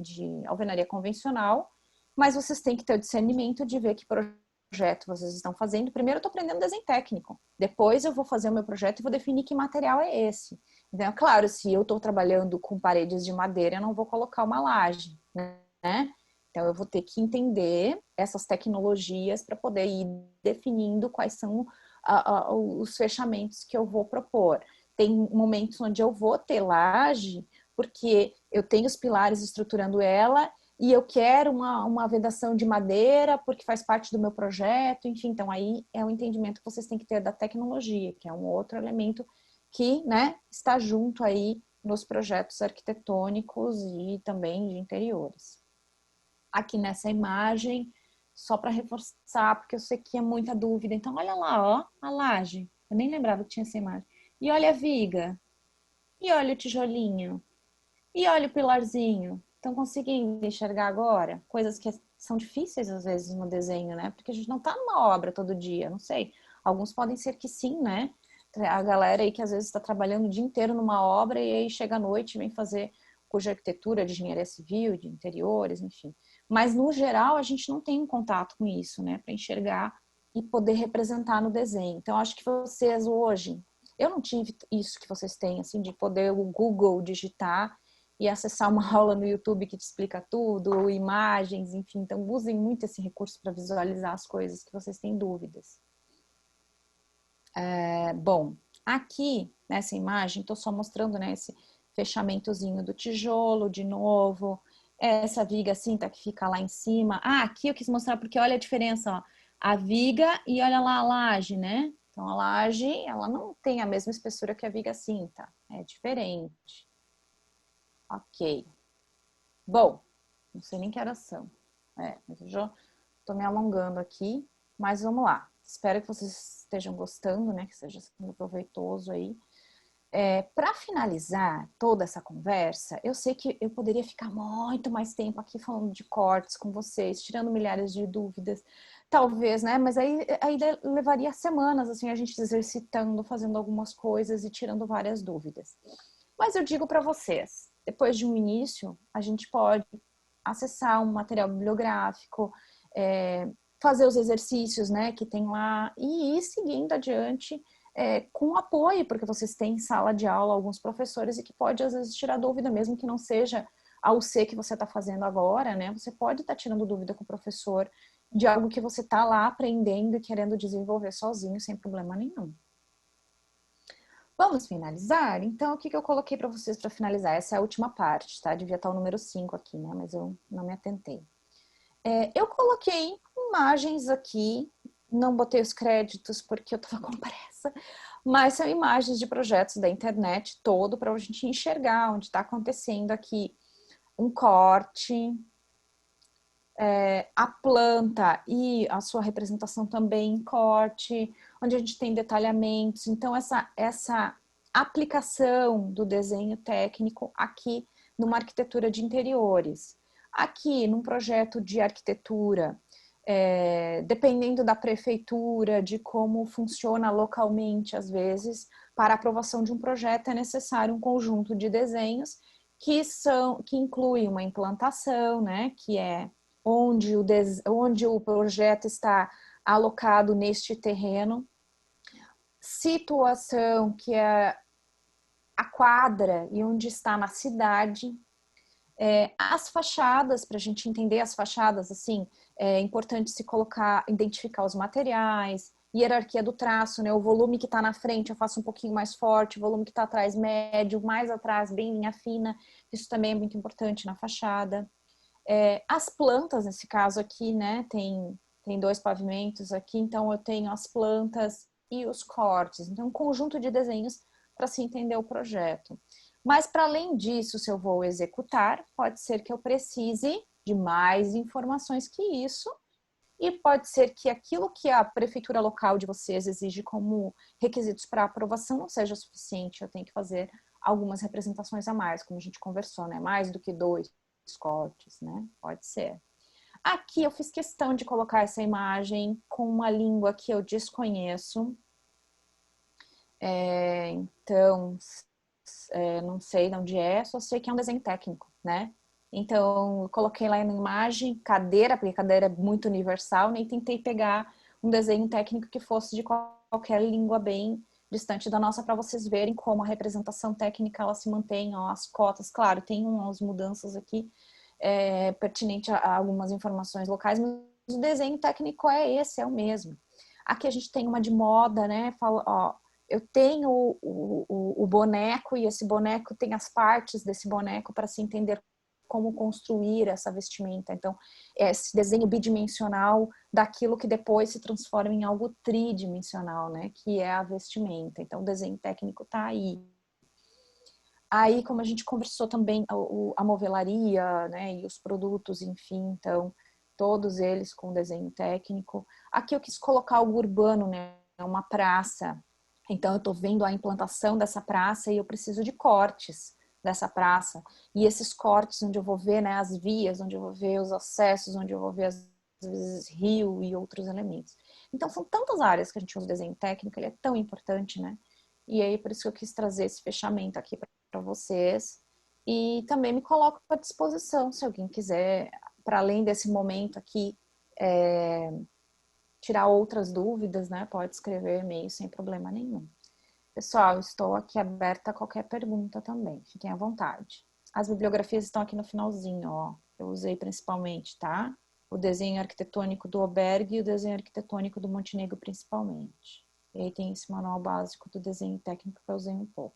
alvenaria convencional, mas vocês têm que ter o discernimento de ver que projeto vocês estão fazendo. Primeiro eu estou aprendendo desenho técnico, depois eu vou fazer o meu projeto e vou definir que material é esse. Então, é claro, se eu estou trabalhando com paredes de madeira, eu não vou colocar uma laje, né? Então, eu vou ter que entender essas tecnologias para poder ir definindo quais são os fechamentos que eu vou propor. Tem momentos onde eu vou ter laje, porque eu tenho os pilares estruturando ela e eu quero uma vedação de madeira, porque faz parte do meu projeto, enfim. Então, aí é o entendimento que vocês têm que ter da tecnologia, que é um outro elemento que, né, está junto aí nos projetos arquitetônicos e também de interiores. Aqui nessa imagem, só para reforçar, porque eu sei que é muita dúvida. Então, olha lá, ó, a laje. Eu nem lembrava que tinha essa imagem. E olha a viga. E olha o tijolinho. E olha o pilarzinho. Estão conseguindo enxergar agora? Coisas que são difíceis, às vezes, no desenho, né? Porque a gente não está numa obra todo dia, não sei. Alguns podem ser que sim, né? A galera aí que às vezes está trabalhando o dia inteiro numa obra e aí chega à noite e vem fazer curso de arquitetura, de engenharia civil, de interiores, enfim. Mas, no geral, a gente não tem um contato com isso, né? Para enxergar e poder representar no desenho. Então, acho que vocês hoje... Eu não tive isso que vocês têm, assim, de poder o Google digitar e acessar uma aula no YouTube que te explica tudo, ou imagens, enfim. Então, usem muito esse recurso para visualizar as coisas que vocês têm dúvidas. Bom, aqui, nessa imagem, estou só mostrando, né, esse fechamentozinho do tijolo, de novo, essa viga cinta que fica lá em cima. Aqui eu quis mostrar porque olha a diferença, ó, a viga e olha lá a laje, né? Então a laje, ela não tem a mesma espessura que a viga cinta, é diferente. Ok. Bom, não sei nem que horas são. Mas eu já tô me alongando aqui, mas vamos lá. Espero que vocês estejam gostando, né? Que seja sendo proveitoso aí. Para finalizar toda essa conversa, eu sei que eu poderia ficar muito mais tempo aqui falando de cortes com vocês, tirando milhares de dúvidas, talvez, né? Mas aí levaria semanas, assim, a gente exercitando, fazendo algumas coisas e tirando várias dúvidas. Mas eu digo para vocês, depois de um início, a gente pode acessar um material bibliográfico, fazer os exercícios, né, que tem lá e ir seguindo adiante com apoio, porque vocês têm em sala de aula alguns professores e que pode às vezes tirar dúvida, mesmo que não seja a UC que você está fazendo agora, né? Você pode estar tirando dúvida com o professor de algo que você está lá aprendendo e querendo desenvolver sozinho, sem problema nenhum. Vamos finalizar? Então, o que eu coloquei para vocês para finalizar? Essa é a última parte, tá? Devia estar o número 5 aqui, né? Mas eu não me atentei. Eu coloquei imagens aqui, não botei os créditos porque eu estava com pressa, mas são imagens de projetos da internet todo para a gente enxergar onde está acontecendo aqui um corte, a planta e a sua representação também em corte, onde a gente tem detalhamentos. Então, essa aplicação do desenho técnico aqui numa arquitetura de interiores. Aqui, num projeto de arquitetura, dependendo da prefeitura, de como funciona localmente, às vezes, para a aprovação de um projeto é necessário um conjunto de desenhos que inclui uma implantação, né, que é onde o projeto está alocado neste terreno, situação, que é a quadra e onde está na cidade, as fachadas, para a gente entender as fachadas, assim, é importante se identificar os materiais, hierarquia do traço, né? O volume que está na frente eu faço um pouquinho mais forte, o volume que está atrás médio, mais atrás bem linha fina, isso também é muito importante na fachada. As plantas, nesse caso aqui, né? Tem 2 pavimentos aqui, então eu tenho as plantas e os cortes. Então, um conjunto de desenhos para se entender o projeto. Mas, para além disso, se eu vou executar, pode ser que eu precise de mais informações que isso, e pode ser que aquilo que a prefeitura local de vocês exige como requisitos para aprovação não seja suficiente, eu tenho que fazer algumas representações a mais, como a gente conversou, né? Mais do que 2 cortes, né? Pode ser. Aqui eu fiz questão de colocar essa imagem com uma língua que eu desconheço. Então, não sei de onde é, só sei que é um desenho técnico, né? Então, eu coloquei lá na imagem cadeira, porque cadeira é muito universal, nem tentei pegar um desenho técnico que fosse de qualquer língua bem distante da nossa, para vocês verem como a representação técnica ela se mantém, ó, as cotas, claro, tem umas mudanças aqui pertinente a algumas informações locais, mas o desenho técnico é o mesmo. Aqui a gente tem uma de moda, né? Fala, ó, eu tenho o boneco e esse boneco tem as partes desse boneco para se entender como construir essa vestimenta. Então, esse desenho bidimensional daquilo que depois se transforma em algo tridimensional, né? Que é a vestimenta. Então, o desenho técnico está aí. Aí, como a gente conversou também, a movelaria, né? E os produtos, enfim, então, todos eles com desenho técnico. Aqui eu quis colocar algo urbano, né? Uma praça. Então, eu estou vendo a implantação dessa praça e eu preciso de cortes dessa praça. E esses cortes onde eu vou ver, né, as vias, onde eu vou ver os acessos, onde eu vou ver, às vezes, rio e outros elementos. Então, são tantas áreas que a gente usa o desenho técnico, ele é tão importante, né? E aí, por isso que eu quis trazer esse fechamento aqui para vocês. E também me coloco à disposição, se alguém quiser, para além desse momento aqui, tirar outras dúvidas, né? Pode escrever e-mail sem problema nenhum. Pessoal, estou aqui aberta a qualquer pergunta também. Fiquem à vontade. As bibliografias estão aqui no finalzinho, ó. Eu usei principalmente, tá? O desenho arquitetônico do Oberg e o desenho arquitetônico do Montenegro, principalmente. E aí tem esse manual básico do desenho técnico que eu usei um pouco.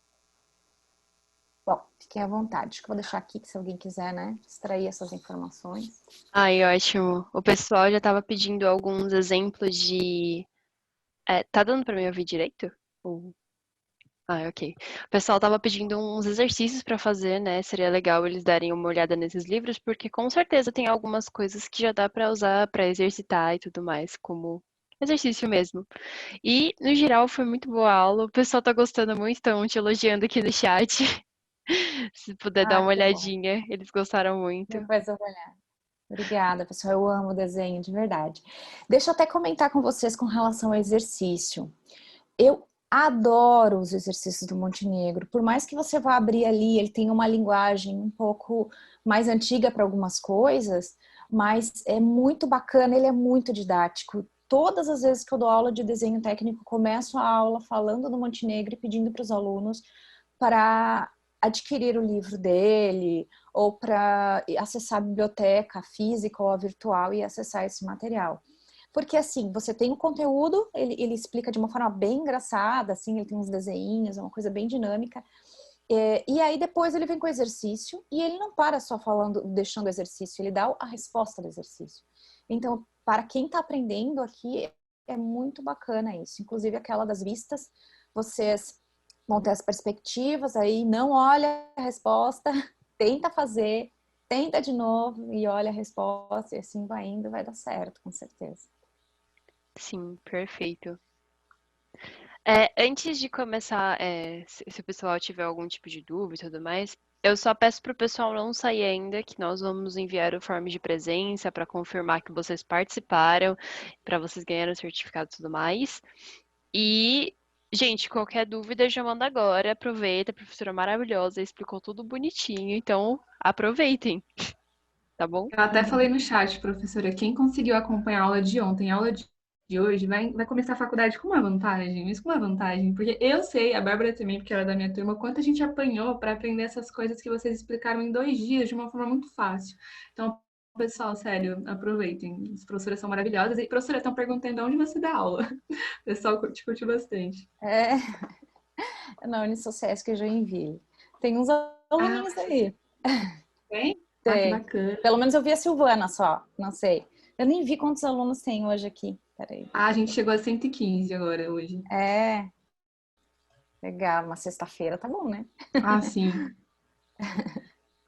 Bom, fiquem à vontade. Acho que eu vou deixar aqui, que se alguém quiser, né, extrair essas informações. Ai, ótimo. O pessoal já estava pedindo alguns exemplos de... tá dando para me ouvir direito? Ok. O pessoal estava pedindo uns exercícios para fazer, né? Seria legal eles darem uma olhada nesses livros, porque com certeza tem algumas coisas que já dá para usar para exercitar e tudo mais, como exercício mesmo. E, no geral, foi muito boa a aula. O pessoal tá gostando muito, estão te elogiando aqui no chat. Se puder dar uma Que bom. olhadinha, eles gostaram muito. Depois eu vou olhar. Obrigada, pessoal. Eu amo desenho, de verdade. Deixa eu até comentar com vocês com relação ao exercício. Eu adoro os exercícios do Montenegro. Por mais que você vá abrir ali, ele tem uma linguagem um pouco mais antiga para algumas coisas, mas é muito bacana, ele é muito didático. Todas as vezes que eu dou aula de desenho técnico, começo a aula falando do Montenegro e pedindo para os alunos para adquirir o livro dele ou para acessar a biblioteca física ou a virtual e acessar esse material. Porque, assim, você tem o conteúdo, ele explica de uma forma bem engraçada, assim, ele tem uns desenhos, é uma coisa bem dinâmica. E aí, depois ele vem com o exercício e ele não para só falando, deixando o exercício, ele dá a resposta do exercício. Então, para quem está aprendendo aqui, é muito bacana isso. Inclusive, aquela das vistas, vocês vão ter as perspectivas, aí não olha a resposta, tenta fazer, tenta de novo e olha a resposta, e assim vai indo, vai dar certo, com certeza. Sim, perfeito. Antes de começar, se o pessoal tiver algum tipo de dúvida e tudo mais, eu só peço para o pessoal não sair ainda, que nós vamos enviar o form de presença para confirmar que vocês participaram, para vocês ganharem o certificado e tudo mais. E, gente, qualquer dúvida já manda agora, aproveita, a professora maravilhosa, explicou tudo bonitinho, então aproveitem, tá bom? Eu até falei no chat, professora, quem conseguiu acompanhar a aula de ontem, a aula de hoje, vai começar a faculdade com uma vantagem, isso com uma vantagem, porque eu sei, a Bárbara também, porque ela é da minha turma, quanto a gente apanhou para aprender essas coisas que vocês explicaram em 2 dias de uma forma muito fácil. Então, pessoal, sério, aproveitem. As professoras são maravilhosas. E, professora, estão perguntando onde você dá aula. O pessoal curtiu bastante. Na Unisociesc Joinville. Tem uns aluninhos aí. Tem? Tem. Ah, que bacana. Pelo menos eu vi a Silvana só, não sei. Eu nem vi quantos alunos tem hoje aqui. Peraí. Ah, a gente chegou a 115 agora, hoje. É, legal. Uma sexta-feira tá bom, né? Ah, sim.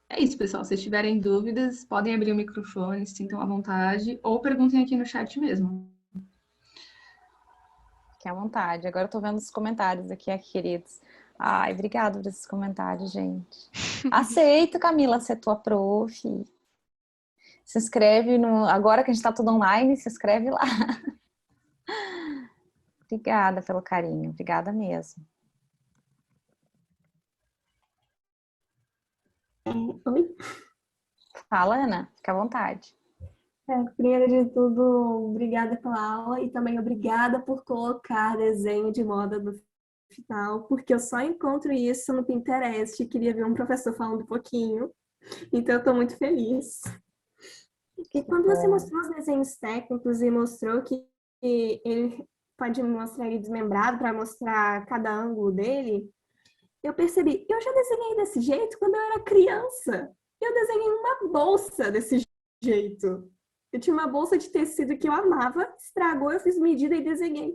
É isso, pessoal. Se tiverem dúvidas, podem abrir o microfone, se sintam à vontade, ou perguntem aqui no chat mesmo. Fiquem à vontade. Agora eu tô vendo os comentários aqui, queridos. Ai, obrigada por esses comentários, gente. Aceito, Camila, ser tua prof. Se inscreve no... Agora que a gente tá tudo online, se inscreve lá. Obrigada pelo carinho. Obrigada mesmo. Oi? Fala, Ana. Fica à vontade. Primeiro de tudo, obrigada pela aula e também obrigada por colocar desenho de moda no final, porque eu só encontro isso no Pinterest. Queria ver um professor falando um pouquinho, então eu estou muito feliz. E quando você mostrou os desenhos técnicos e mostrou que ele pode mostrar ele desmembrado para mostrar cada ângulo dele, eu percebi, eu já desenhei desse jeito quando eu era criança. Eu desenhei uma bolsa desse jeito. Eu tinha uma bolsa de tecido que eu amava, estragou, eu fiz medida e desenhei.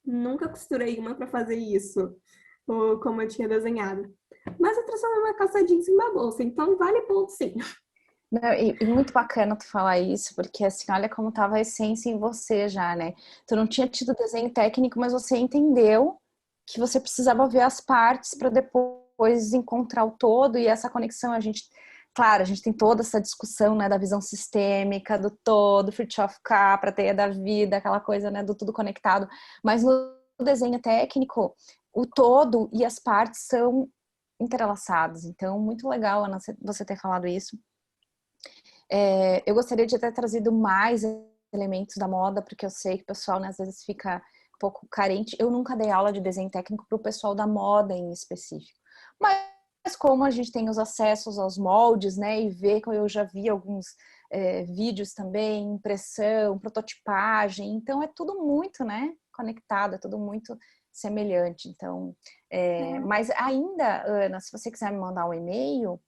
Nunca costurei uma para fazer isso, ou como eu tinha desenhado. Mas eu transformei uma calça jeans em uma bolsa, então vale ponto sim. Não, e muito bacana tu falar isso, porque assim, olha como tava a essência em você já, né? Tu não tinha tido desenho técnico, mas você entendeu que você precisava ver as partes para depois encontrar o todo e essa conexão. Claro, a gente tem toda essa discussão, né, da visão sistêmica, do todo, Fritjof Capra, teia da vida, aquela coisa, né, do tudo conectado. Mas no desenho técnico, o todo e as partes são interlaçados. Então, muito legal, Ana, você ter falado isso. Eu gostaria de ter trazido mais elementos da moda, porque eu sei que o pessoal, né, às vezes fica um pouco carente. Eu nunca dei aula de desenho técnico para o pessoal da moda em específico. Mas como a gente tem os acessos aos moldes, né, e ver que eu já vi alguns vídeos também, impressão, prototipagem, então é tudo muito, né, conectado, é tudo muito semelhante. Então, mas ainda, Ana, se você quiser me mandar um e-mail,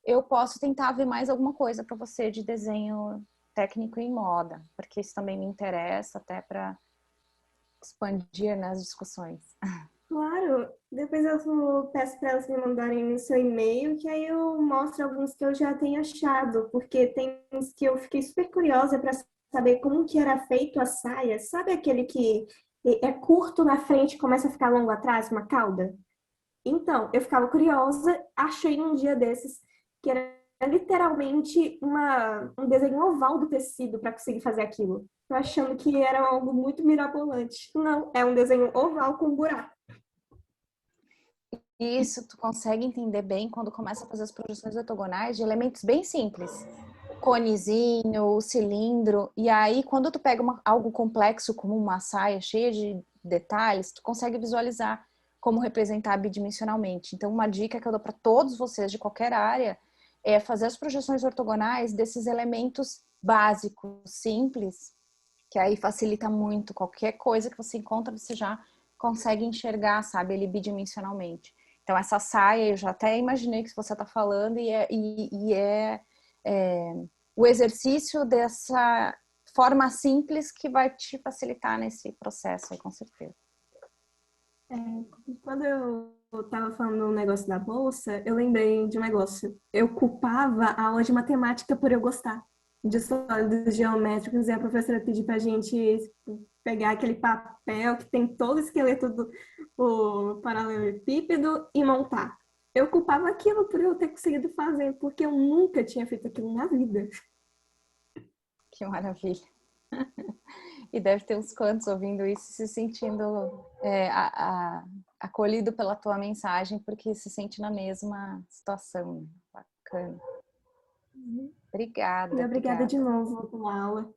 eu posso tentar ver mais alguma coisa para você de desenho técnico em moda, porque isso também me interessa até para expandir nas discussões. Claro, depois eu peço para elas me mandarem no seu e-mail, que aí eu mostro alguns que eu já tenho achado, porque tem uns que eu fiquei super curiosa para saber como que era feito a saia. Sabe aquele que é curto na frente e começa a ficar longo atrás, uma cauda? Então, eu ficava curiosa, achei um dia desses que era literalmente um desenho oval do tecido para conseguir fazer aquilo. Eu achando que era algo muito mirabolante. Não, é um desenho oval com buraco. Isso tu consegue entender bem quando começa a fazer as projeções ortogonais de elementos bem simples. O conezinho, o cilindro. E aí, quando tu pega algo complexo como uma saia cheia de detalhes, tu consegue visualizar como representar bidimensionalmente. Então, uma dica que eu dou para todos vocês de qualquer área é fazer as projeções ortogonais desses elementos básicos, simples, que aí facilita muito. Qualquer coisa que você encontra, você já consegue enxergar, sabe, ele bidimensionalmente. Então, essa saia, eu já até imaginei que você está falando, e é o exercício dessa forma simples que vai te facilitar nesse processo aí, com certeza. Quando eu estava falando um negócio da bolsa, eu lembrei de um negócio. Eu culpava a aula de matemática por eu gostar de sólidos geométricos e a professora pedir para a gente pegar aquele papel que tem todo o esqueleto do paralelepípedo e montar. Eu culpava aquilo por eu ter conseguido fazer, porque eu nunca tinha feito aquilo na vida. Que maravilha. E deve ter uns quantos ouvindo isso, se sentindo acolhido pela tua mensagem, porque se sente na mesma situação. Bacana. Obrigada. E obrigada de novo pela aula.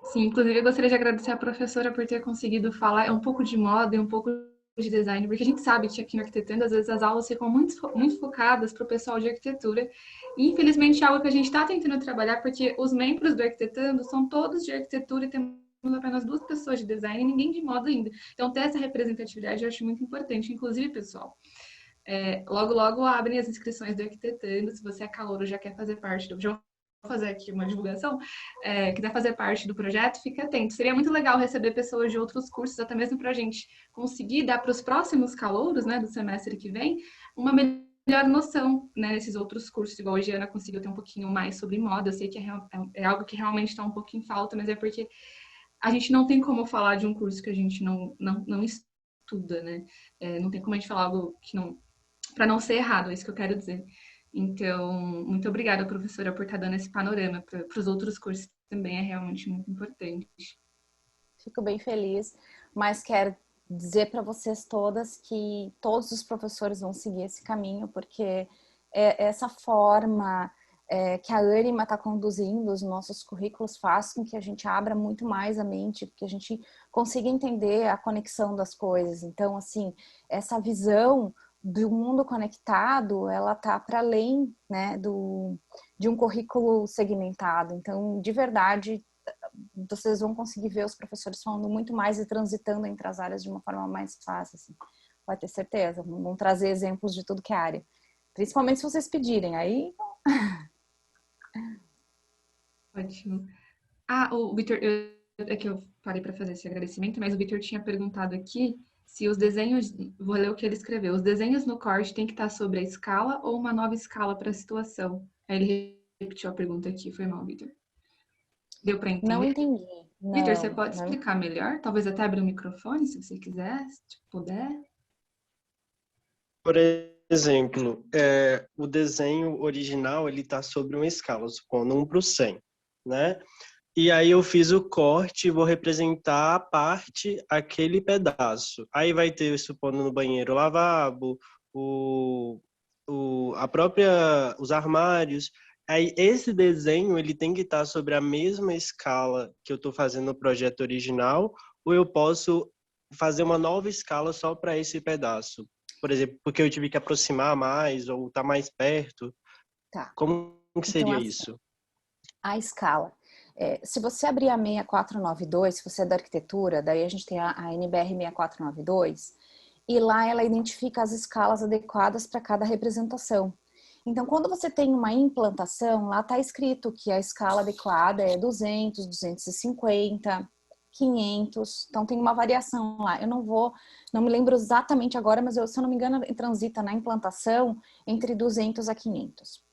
Sim, inclusive eu gostaria de agradecer a professora por ter conseguido falar um pouco de moda e um pouco de design, porque a gente sabe que aqui no Arquitetando, às vezes as aulas ficam muito focadas para o pessoal de arquitetura, e infelizmente é algo que a gente está tentando trabalhar, porque os membros do Arquitetando são todos de arquitetura e temos apenas 2 pessoas de design e ninguém de moda ainda. Então, ter essa representatividade eu acho muito importante. Inclusive, pessoal, logo, logo abrem as inscrições do Arquitetando, se você é calouro já quer fazer parte, já fazer aqui uma divulgação, quiser fazer parte do projeto, fique atento. Seria muito legal receber pessoas de outros cursos, até mesmo para a gente conseguir dar para os próximos calouros, né, do semestre que vem, uma melhor noção, né, nesses outros cursos, igual a Giana conseguiu ter um pouquinho mais sobre moda. Eu sei que é algo que realmente está um pouco em falta, mas é porque a gente não tem como falar de um curso que a gente não estuda, né? Não tem como a gente falar algo que não... para não ser errado, é isso que eu quero dizer. Então, muito obrigada, professora, por estar dando esse panorama para os outros cursos também, é realmente muito importante. Fico bem feliz, mas quero dizer para vocês todas que todos os professores vão seguir esse caminho, porque essa forma que a Ânima está conduzindo os nossos currículos faz com que a gente abra muito mais a mente, que a gente consiga entender a conexão das coisas. Então, assim, essa visão do mundo conectado, ela tá para além, né, de um currículo segmentado. Então, de verdade, vocês vão conseguir ver os professores falando muito mais e transitando entre as áreas de uma forma mais fácil, assim. Pode ter certeza. Vão trazer exemplos de tudo que é área. Principalmente se vocês pedirem. Aí... Ótimo. O Vitor, é que eu parei para fazer esse agradecimento, mas o Vitor tinha perguntado aqui se os desenhos, vou ler o que ele escreveu, os desenhos no corte tem que estar sobre a escala ou uma nova escala para a situação? Aí ele repetiu a pergunta aqui, foi mal, Vitor. Deu para entender? Não entendi. Vitor, você pode não. explicar melhor? Talvez até abrir o microfone, se você quiser, se puder. Por exemplo, o desenho original, ele está sobre uma escala, supondo 1/100, né? E aí eu fiz o corte e vou representar a parte, aquele pedaço. Aí vai ter, supondo, no banheiro, o lavabo, os armários. Aí esse desenho, ele tem que estar sobre a mesma escala que eu estou fazendo no projeto original, ou eu posso fazer uma nova escala só para esse pedaço? Por exemplo, porque eu tive que aproximar mais ou estar mais perto. Tá. Como que seria Então, isso? A escala. Se você abrir a 6492, se você é da arquitetura, daí a gente tem a NBR 6492, e lá ela identifica as escalas adequadas para cada representação. Então, quando você tem uma implantação, lá está escrito que a escala adequada é 200, 250, 500, então tem uma variação lá. Eu não me lembro exatamente agora, mas se eu não me engano, transita na implantação entre 200 a 500.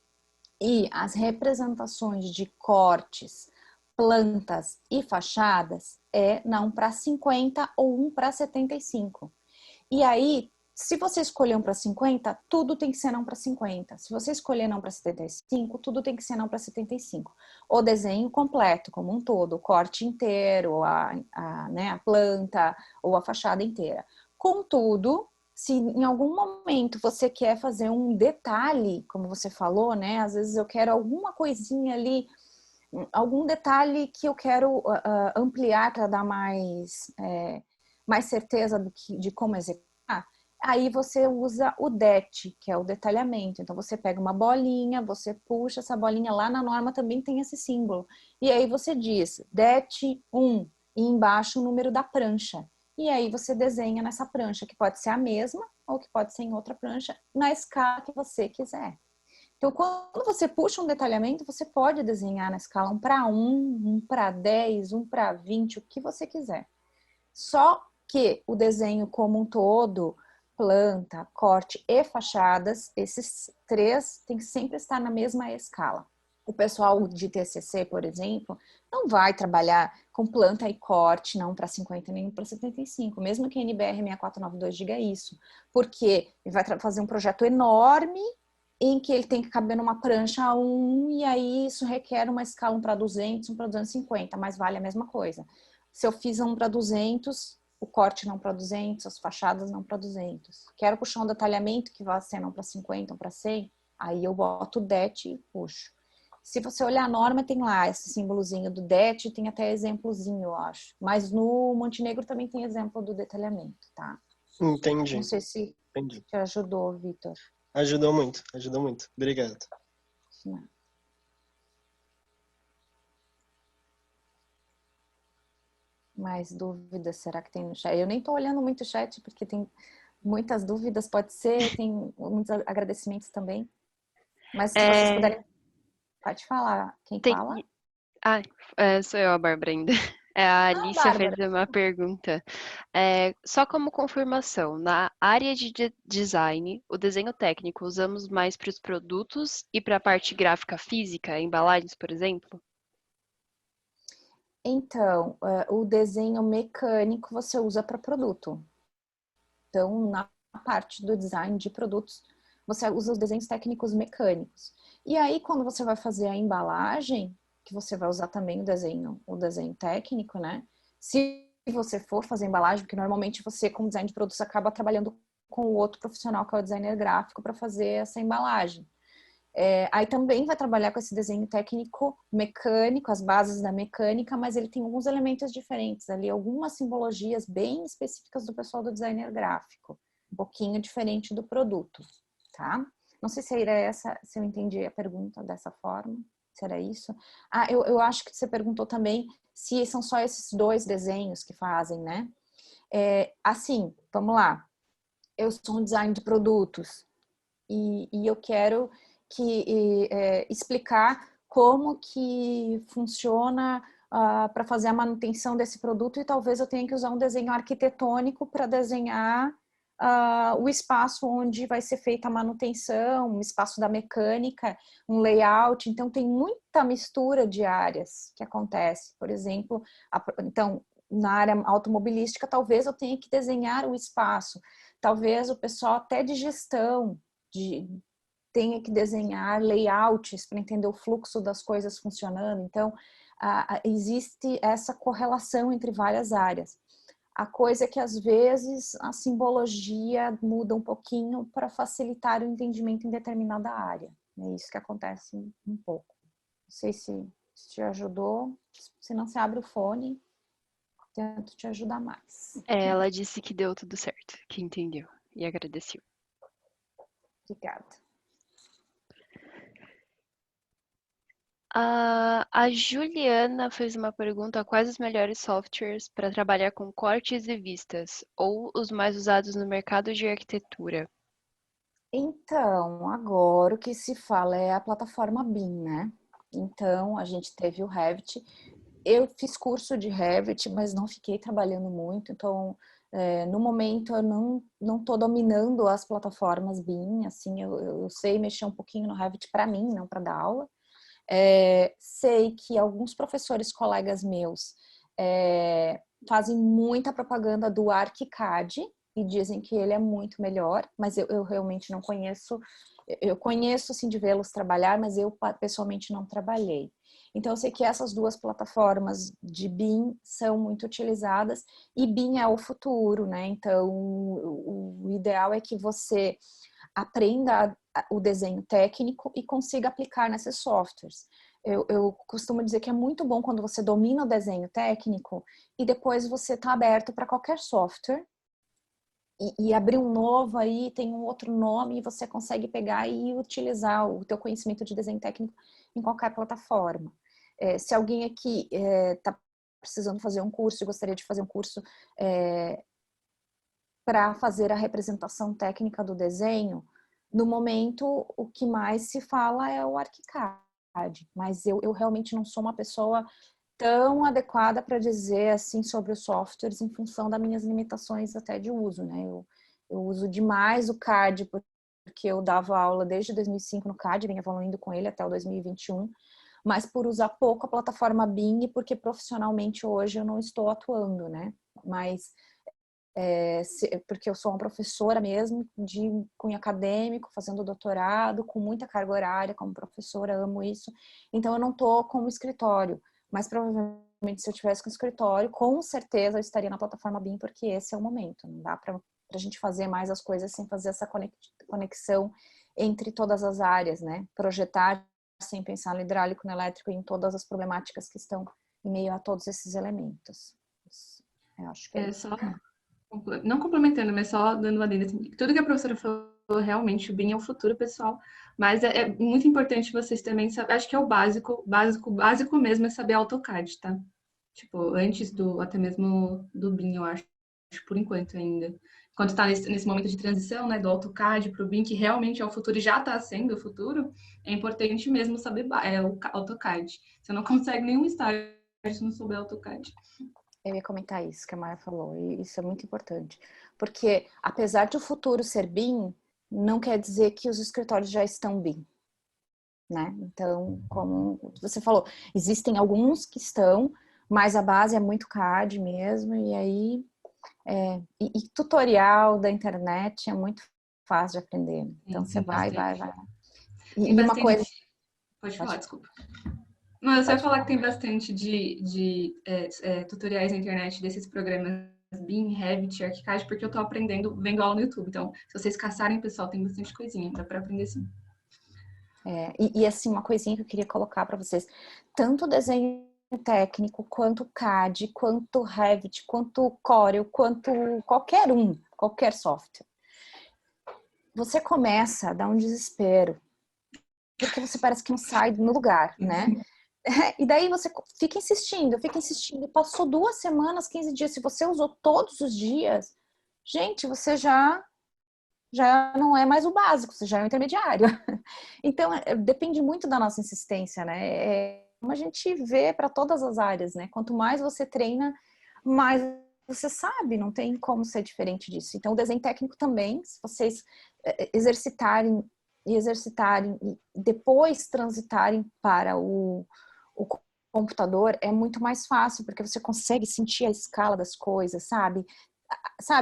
E as representações de cortes, plantas e fachadas na 1/50 ou 1/75. E aí, se você escolher 1/50, tudo tem que ser 1/50. Se você escolher 1/75, tudo tem que ser 1/75. O desenho completo, como um todo, o corte inteiro, né, a planta ou a fachada inteira. Contudo, se em algum momento você quer fazer um detalhe, como você falou, né? Às vezes eu quero alguma coisinha ali, algum detalhe que eu quero ampliar para dar mais certeza de como executar. Aí você usa o DET, que é o detalhamento. Então você pega uma bolinha, você puxa essa bolinha, lá na norma também tem esse símbolo. E aí você diz DET 1 e embaixo o número da prancha. E aí você desenha nessa prancha, que pode ser a mesma ou que pode ser em outra prancha, na escala que você quiser. Então, quando você puxa um detalhamento, você pode desenhar na escala 1/1, 1/10, 1/20, o que você quiser. Só que o desenho como um todo, planta, corte e fachadas, esses três tem que sempre estar na mesma escala. O pessoal de TCC, por exemplo, não vai trabalhar com planta e corte, não para 50 nem para 75, mesmo que a NBR 6492 diga isso, porque ele vai fazer um projeto enorme em que ele tem que caber numa prancha 1, e aí isso requer uma escala 1/200, 1/250, mas vale a mesma coisa. Se eu fiz 1/200, o corte não para 200, as fachadas não para 200. Quero puxar um detalhamento que vai ser não para 50, 1/100, aí eu boto o DET e puxo. Se você olhar a norma, tem lá esse símbolozinho do DET, tem até exemplozinho, eu acho. Mas no Montenegro também tem exemplo do detalhamento, tá? Entendi. Não sei se te ajudou, Vitor. Ajudou muito, ajudou muito. Obrigado. Mais dúvidas, será que tem no chat? Eu nem tô olhando muito o chat, porque tem muitas dúvidas, pode ser, tem muitos agradecimentos também. Mas se vocês puderem... Pode falar. Quem Tem... fala? Ah, sou eu, a Bárbara ainda. A Alicia fez Bárbara. uma pergunta. Só como confirmação, na área de design, o desenho técnico usamos mais para os produtos e para a parte gráfica física, embalagens, por exemplo? Então, o desenho mecânico você usa para produto. Então, na parte do design de produtos, você usa os desenhos técnicos mecânicos. E aí, quando você vai fazer a embalagem, que você vai usar também o desenho técnico, né? Se você for fazer embalagem, porque normalmente você, como design de produtos, acaba trabalhando com o outro profissional, que é o designer gráfico, para fazer essa embalagem. Aí também vai trabalhar com esse desenho técnico mecânico, as bases da mecânica, mas ele tem alguns elementos diferentes ali, algumas simbologias bem específicas do pessoal do designer gráfico, um pouquinho diferente do produto, tá? Não sei se era essa, se eu entendi a pergunta dessa forma, se era isso. Eu acho que você perguntou também se são só esses 2 desenhos que fazem, né? Assim, vamos lá. Eu sou um design de produtos e eu quero explicar como que funciona para fazer a manutenção desse produto e talvez eu tenha que usar um desenho arquitetônico para desenhar o espaço onde vai ser feita a manutenção, um espaço da mecânica, um layout. Então, tem muita mistura de áreas que acontece. Por exemplo, então, na área automobilística, talvez eu tenha que desenhar o espaço. Talvez o pessoal até de gestão tenha que desenhar layouts para entender o fluxo das coisas funcionando. Então, existe essa correlação entre várias áreas. A coisa é que, às vezes, a simbologia muda um pouquinho para facilitar o entendimento em determinada área. É isso que acontece um pouco. Não sei se te ajudou. Se não, você abre o fone, tento te ajudar mais. Ela disse que deu tudo certo, que entendeu e agradeceu. Obrigada. A Juliana fez uma pergunta: quais os melhores softwares para trabalhar com cortes e vistas, ou os mais usados no mercado de arquitetura? Então, agora o que se fala é a plataforma BIM, né? Então, a gente teve o Revit. Eu fiz curso de Revit, mas não fiquei trabalhando muito. Então, no momento, eu não estou dominando as plataformas BIM. Assim, eu sei mexer um pouquinho no Revit para mim, não para dar aula. Sei que alguns professores, colegas meus, fazem muita propaganda do ArchiCAD e dizem que ele é muito melhor, mas eu realmente não conheço. Eu conheço, assim, de vê-los trabalhar, mas eu pessoalmente não trabalhei. Então, eu sei que essas 2 plataformas de BIM são muito utilizadas e BIM é o futuro, né? Então, o ideal é que você aprenda o desenho técnico e consiga aplicar nesses softwares. Eu costumo dizer que é muito bom quando você domina o desenho técnico e depois você está aberto para qualquer software e abrir um novo aí, tem um outro nome e você consegue pegar e utilizar o teu conhecimento de desenho técnico em qualquer plataforma. Se alguém aqui está precisando fazer um curso e gostaria de fazer um curso para fazer a representação técnica do desenho, no momento o que mais se fala é o ArchiCAD, mas eu realmente não sou uma pessoa tão adequada para dizer assim sobre os softwares em função das minhas limitações até de uso, né? Eu uso demais o CAD porque eu dava aula desde 2005 no CAD, venho evoluindo com ele até o 2021, mas por usar pouco a plataforma BIM e porque profissionalmente hoje eu não estou atuando, né? Mas porque eu sou uma professora mesmo, de cunho acadêmico, fazendo doutorado, com muita carga horária como professora, amo isso. Então, eu não estou como escritório, mas provavelmente se eu tivesse com escritório, com certeza eu estaria na plataforma BIM, porque esse é o momento. Não dá para a gente fazer mais as coisas sem fazer essa conexão entre todas as áreas, né? Projetar sem pensar no hidráulico, no elétrico e em todas as problemáticas que estão em meio a todos esses elementos. Eu acho que é isso. Só não complementando, mas só dando uma adenda. Assim, tudo que a professora falou, realmente, o BIM é o futuro, pessoal. Mas é muito importante vocês também saberem. Acho que é o básico mesmo é saber AutoCAD, tá? Tipo, antes até mesmo do BIM, eu acho, por enquanto ainda. quando está nesse momento de transição, né, do AutoCAD para o BIM, que realmente é o futuro e já está sendo o futuro, é importante mesmo saber o AutoCAD. Você não consegue nenhum estágio se não souber AutoCAD. Eu ia comentar isso que a Maia falou, e isso é muito importante. Porque, apesar de o futuro ser BIM, não quer dizer que os escritórios já estão BIM, né? Então, como você falou, existem alguns que estão, mas a base é muito CAD mesmo, e aí... E tutorial da internet é muito fácil de aprender. Então, você vai. Tem E uma bastante... coisa... Pode falar, desculpa. Não, eu só ia falar que tem bastante de tutoriais na internet desses programas BIM, Revit, ArchiCAD, porque eu tô aprendendo vendo aula no YouTube. Então, se vocês caçarem, pessoal, tem bastante coisinha, dá para aprender sim. E assim, uma coisinha que eu queria colocar para vocês. Tanto desenho técnico, quanto CAD, quanto Revit, quanto Corel, quanto qualquer software. Você começa a dar um desespero, porque você parece que não sai no lugar, né? E daí você fica insistindo, e passou 2 semanas, 15 dias, se você usou todos os dias, gente, você já não é mais o básico, você já é o intermediário. Então, depende muito da nossa insistência, né? Como a gente vê para todas as áreas, né? Quanto mais você treina, mais você sabe, não tem como ser diferente disso. Então, o desenho técnico também, se vocês exercitarem e depois transitarem para o computador, é muito mais fácil, porque você consegue sentir a escala das coisas, sabe?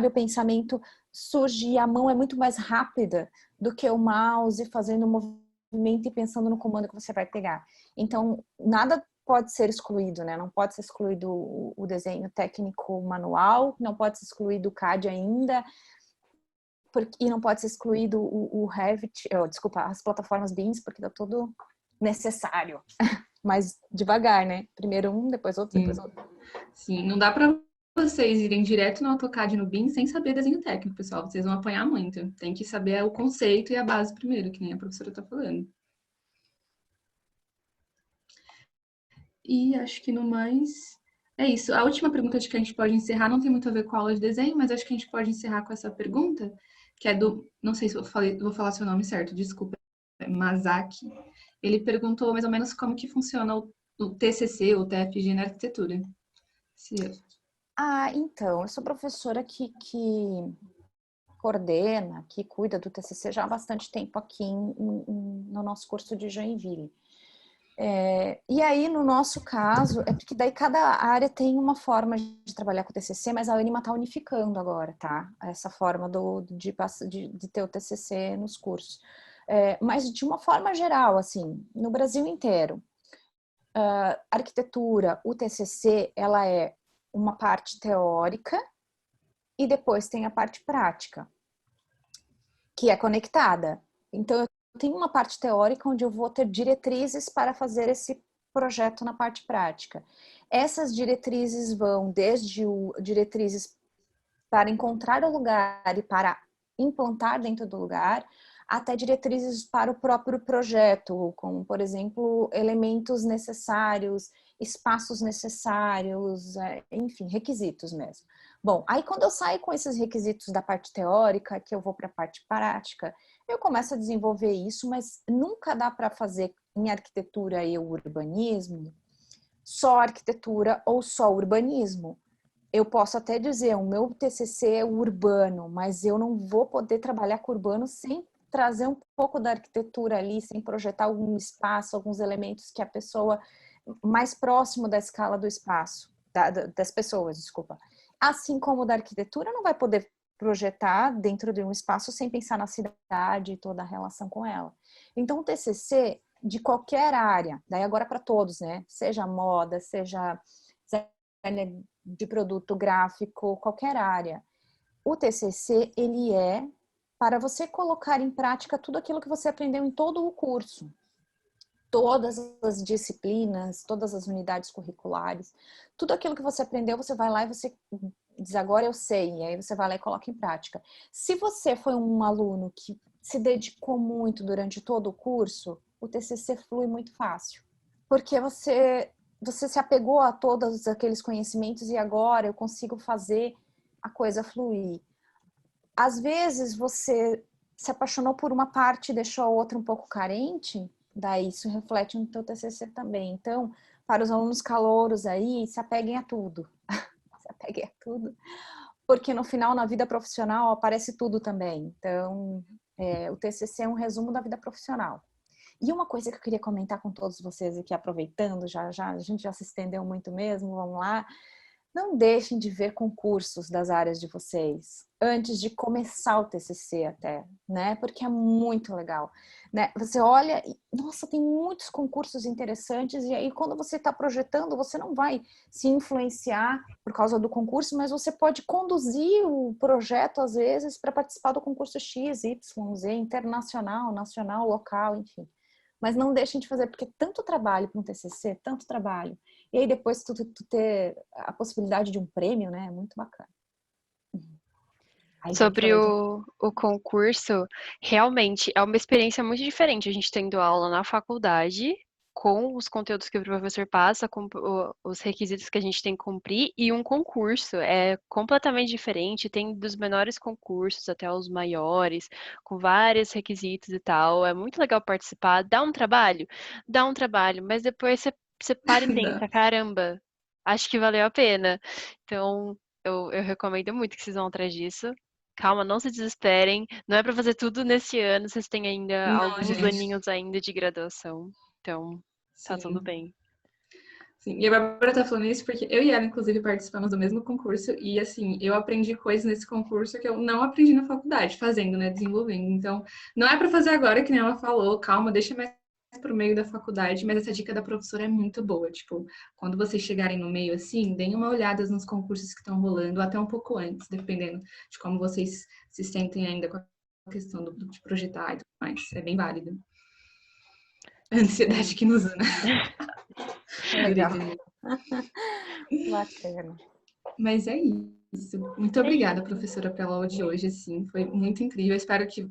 O pensamento surge e a mão é muito mais rápida do que o mouse fazendo um movimento e pensando no comando que você vai pegar. Então, nada pode ser excluído, né? Não pode ser excluído o desenho técnico manual, não pode ser excluído o CAD ainda, e não pode ser excluído o Revit, as plataformas BIMs, porque tá tudo necessário. Mas devagar, né? Primeiro um, depois outro, depois outro. Sim, não dá para vocês irem direto no AutoCAD e no BIM sem saber desenho técnico, pessoal. Vocês vão apanhar muito. Tem que saber o conceito e a base primeiro, que nem a professora está falando. E acho que no mais é isso. A última pergunta de que a gente pode encerrar não tem muito a ver com a aula de desenho, mas acho que a gente pode encerrar com essa pergunta, que é do, não sei se eu vou falar seu nome certo, desculpa, Mazaki. Ele perguntou mais ou menos como que funciona o TCC, o TFG na arquitetura. Então, eu sou professora que coordena, que cuida do TCC já há bastante tempo aqui no nosso curso de Joinville. E aí, no nosso caso, é porque daí cada área tem uma forma de trabalhar com o TCC, mas a Anima está unificando agora, tá? Essa forma de ter o TCC nos cursos. Mas de uma forma geral, assim, no Brasil inteiro, a arquitetura, o TCC, ela é uma parte teórica e depois tem a parte prática, que é conectada. Então, eu tenho uma parte teórica onde eu vou ter diretrizes para fazer esse projeto na parte prática. Essas diretrizes vão desde diretrizes para encontrar o lugar e para implantar dentro do lugar, até diretrizes para o próprio projeto, como, por exemplo, elementos necessários, espaços necessários, enfim, requisitos mesmo. Bom, aí quando eu saio com esses requisitos da parte teórica, que eu vou para a parte prática, eu começo a desenvolver isso, mas nunca dá para fazer em arquitetura e urbanismo só arquitetura ou só urbanismo. Eu posso até dizer, o meu TCC é urbano, mas eu não vou poder trabalhar com urbano sem trazer um pouco da arquitetura ali, sem projetar algum espaço, alguns elementos que a pessoa mais próximo da escala do espaço, das pessoas, desculpa. Assim como da arquitetura não vai poder projetar dentro de um espaço sem pensar na cidade e toda a relação com ela. Então, o TCC de qualquer área, daí agora para todos, né? Seja moda, seja de produto gráfico, qualquer área. O TCC, ele é para você colocar em prática tudo aquilo que você aprendeu em todo o curso. Todas as disciplinas, todas as unidades curriculares, tudo aquilo que você aprendeu, você vai lá e você diz, agora eu sei, e aí você vai lá e coloca em prática. Se você foi um aluno que se dedicou muito durante todo o curso, o TCC flui muito fácil, porque você se apegou a todos aqueles conhecimentos e agora eu consigo fazer a coisa fluir. às vezes você se apaixonou por uma parte e deixou a outra um pouco carente, daí isso reflete no teu TCC também. Então, para os alunos calouros aí, se apeguem a tudo. Se apeguem a tudo. Porque no final, na vida profissional, aparece tudo também. Então, o TCC é um resumo da vida profissional. E uma coisa que eu queria comentar com todos vocês aqui, aproveitando, a gente já se estendeu muito mesmo, vamos lá. Não deixem de ver concursos das áreas de vocês antes de começar o TCC até, né? Porque é muito legal, né? Você olha, nossa, tem muitos concursos interessantes e aí quando você está projetando, você não vai se influenciar por causa do concurso, mas você pode conduzir o projeto às vezes para participar do concurso X, Y, Z, internacional, nacional, local, enfim. Mas não deixem de fazer, porque tanto trabalho para um TCC, tanto trabalho. E aí depois tu ter a possibilidade de um prêmio, né? É muito bacana. Aí, Sobre o concurso, realmente é uma experiência muito diferente. A gente tendo aula na faculdade, com os conteúdos que o professor passa, com os requisitos que a gente tem que cumprir, e um concurso é completamente diferente. Tem dos menores concursos até os maiores, com vários requisitos e tal. É muito legal participar. Dá um trabalho, mas depois você para e pensa, caramba, acho que valeu a pena. Então, eu recomendo muito que vocês vão atrás disso. Calma, não se desesperem. Não é para fazer tudo nesse ano. Vocês têm ainda Não, alguns gente. aninhos ainda de graduação. Então, tá tudo Sim. bem. Sim, e a Bárbara tá falando isso porque eu e ela, inclusive, participamos do mesmo concurso e, assim, eu aprendi coisas nesse concurso que eu não aprendi na faculdade, fazendo, né, desenvolvendo. Então, não é para fazer agora, que nem ela falou, calma, deixa mais pro meio da faculdade, mas essa dica da professora é muito boa. Tipo, quando vocês chegarem no meio, assim, deem uma olhada nos concursos que estão rolando, até um pouco antes, dependendo de como vocês se sentem ainda com a questão de projetar e tudo mais. É bem válido. A ansiedade que nos une. legal. Adorei. Bacana. Mas é isso. Muito obrigada, professora, pela aula de hoje, assim, foi muito incrível. Eu espero que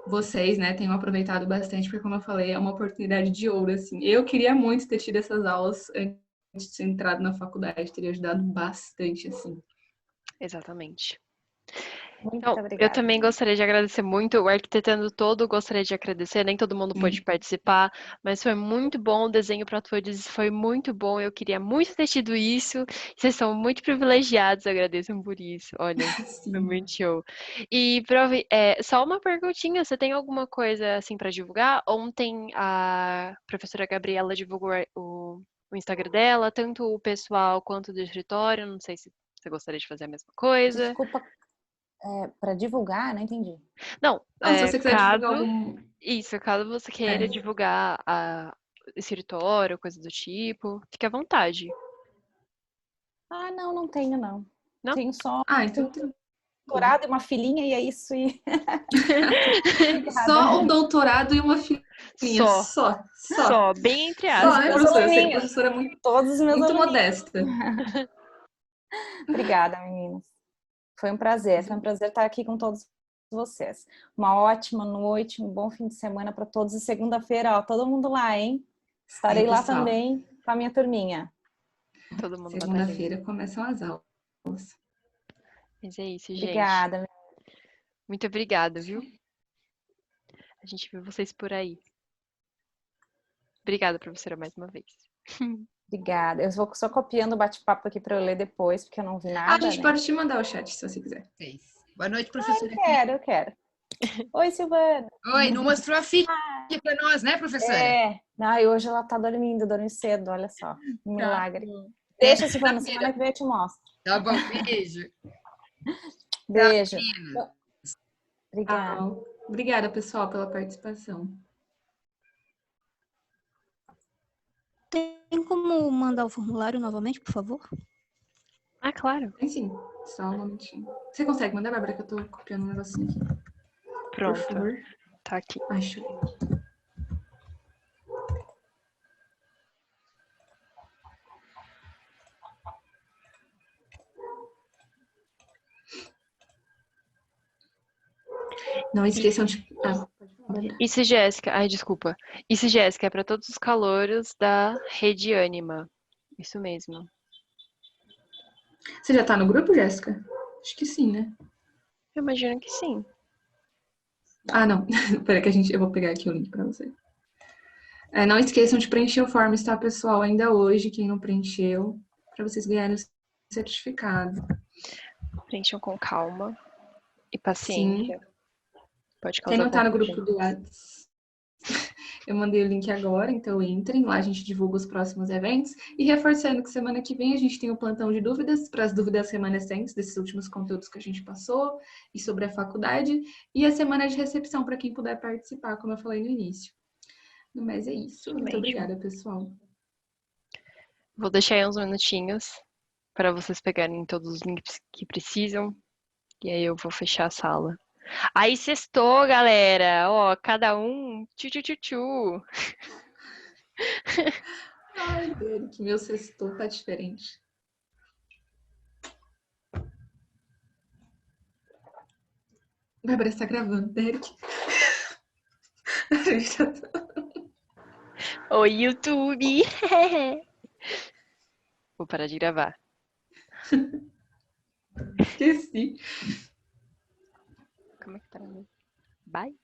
vocês, né, tenham aproveitado bastante, porque, como eu falei, é uma oportunidade de ouro, assim. Eu queria muito ter tido essas aulas antes de ter entrado na faculdade, teria ajudado bastante, assim. Exatamente. Muito Então, eu obrigada. também gostaria de agradecer muito, o Arquitetando todo gostaria de agradecer, nem todo mundo pôde participar, mas foi muito bom, o desenho para todos foi muito bom, eu queria muito ter tido isso, vocês são muito privilegiados, agradeço por isso, olha, foi Sim. muito show. E, Provi, só uma perguntinha, você tem alguma coisa assim para divulgar? Ontem a professora Gabriela divulgou o Instagram dela, tanto o pessoal quanto do escritório, não sei se você gostaria de fazer a mesma coisa. Desculpa, para divulgar, não entendi. Não, se você quiser divulgar algum... Isso, caso você queira divulgar escritório, coisa do tipo, fique à vontade. Ah, não tenho, não. Não? Tenho só então... doutorado e uma filhinha e é isso. Só um doutorado e uma filhinha. Só. Bem entre aspas. Só, né, professora? Eu sei que a professora é muito modesta. Obrigada, meninas. Foi um prazer estar aqui com todos vocês. Uma ótima noite, um bom fim de semana para todos. E segunda-feira, ó, todo mundo lá, hein? Estarei lá também com a minha turminha. Todo mundo segunda-feira começam as aulas. Mas é isso, gente. Obrigada. Muito obrigada, viu? A gente vê vocês por aí. Obrigada, professora, mais uma vez. Obrigada. Eu vou só copiando o bate-papo aqui para eu ler depois, porque eu não vi nada. A gente pode te mandar o chat, se você quiser. Boa noite, professora. Eu quero. Oi, Silvana. Oi, não mostrou a filha para nós, né, professora? E hoje ela tá dormindo cedo, olha só. Um milagre. Deixa, Silvana, semana que vem eu te mostro. Tá bom, beijo. Beijo. Obrigada. Obrigada, pessoal, pela participação. Tem como mandar o formulário novamente, por favor? Ah, claro. Tem sim. Só um momentinho. Você consegue mandar, Bárbara, que eu tô copiando um negocinho aqui. Pronto. Por favor. Tá aqui. Acho. Não esqueçam de... Isso, Jéssica. Ai, desculpa. Isso, Jéssica, é para todos os calouros da Rede Ânima. Isso mesmo. Você já tá no grupo, Jéssica? Acho que sim, né? Eu imagino que sim. Ah, não. Espera que eu vou pegar aqui o link para você. Não esqueçam de preencher o forms, tá, pessoal? Ainda hoje, quem não preencheu, para vocês ganharem o certificado. Preencham com calma e Sim. paciência. Pode Quem causar não tá no grupo confusão. do WhatsApp, eu mandei o link agora, então entrem. Lá a gente divulga os próximos eventos. E reforçando que semana que vem a gente tem o plantão de dúvidas, para as dúvidas remanescentes desses últimos conteúdos que a gente passou e sobre a faculdade. E a semana de recepção para quem puder participar, como eu falei no início. Mas é isso. Muito Mesmo. obrigada, pessoal. Vou deixar aí uns minutinhos para vocês pegarem todos os links que precisam. E aí eu vou fechar a sala. Aí sextou, galera. Ó, cada um tchu. Ai, Derek, meu sextou tá diferente. Bárbara está gravando, Derek. Oi, YouTube. Vou parar de gravar. Esqueci. Como é que tá? Bye.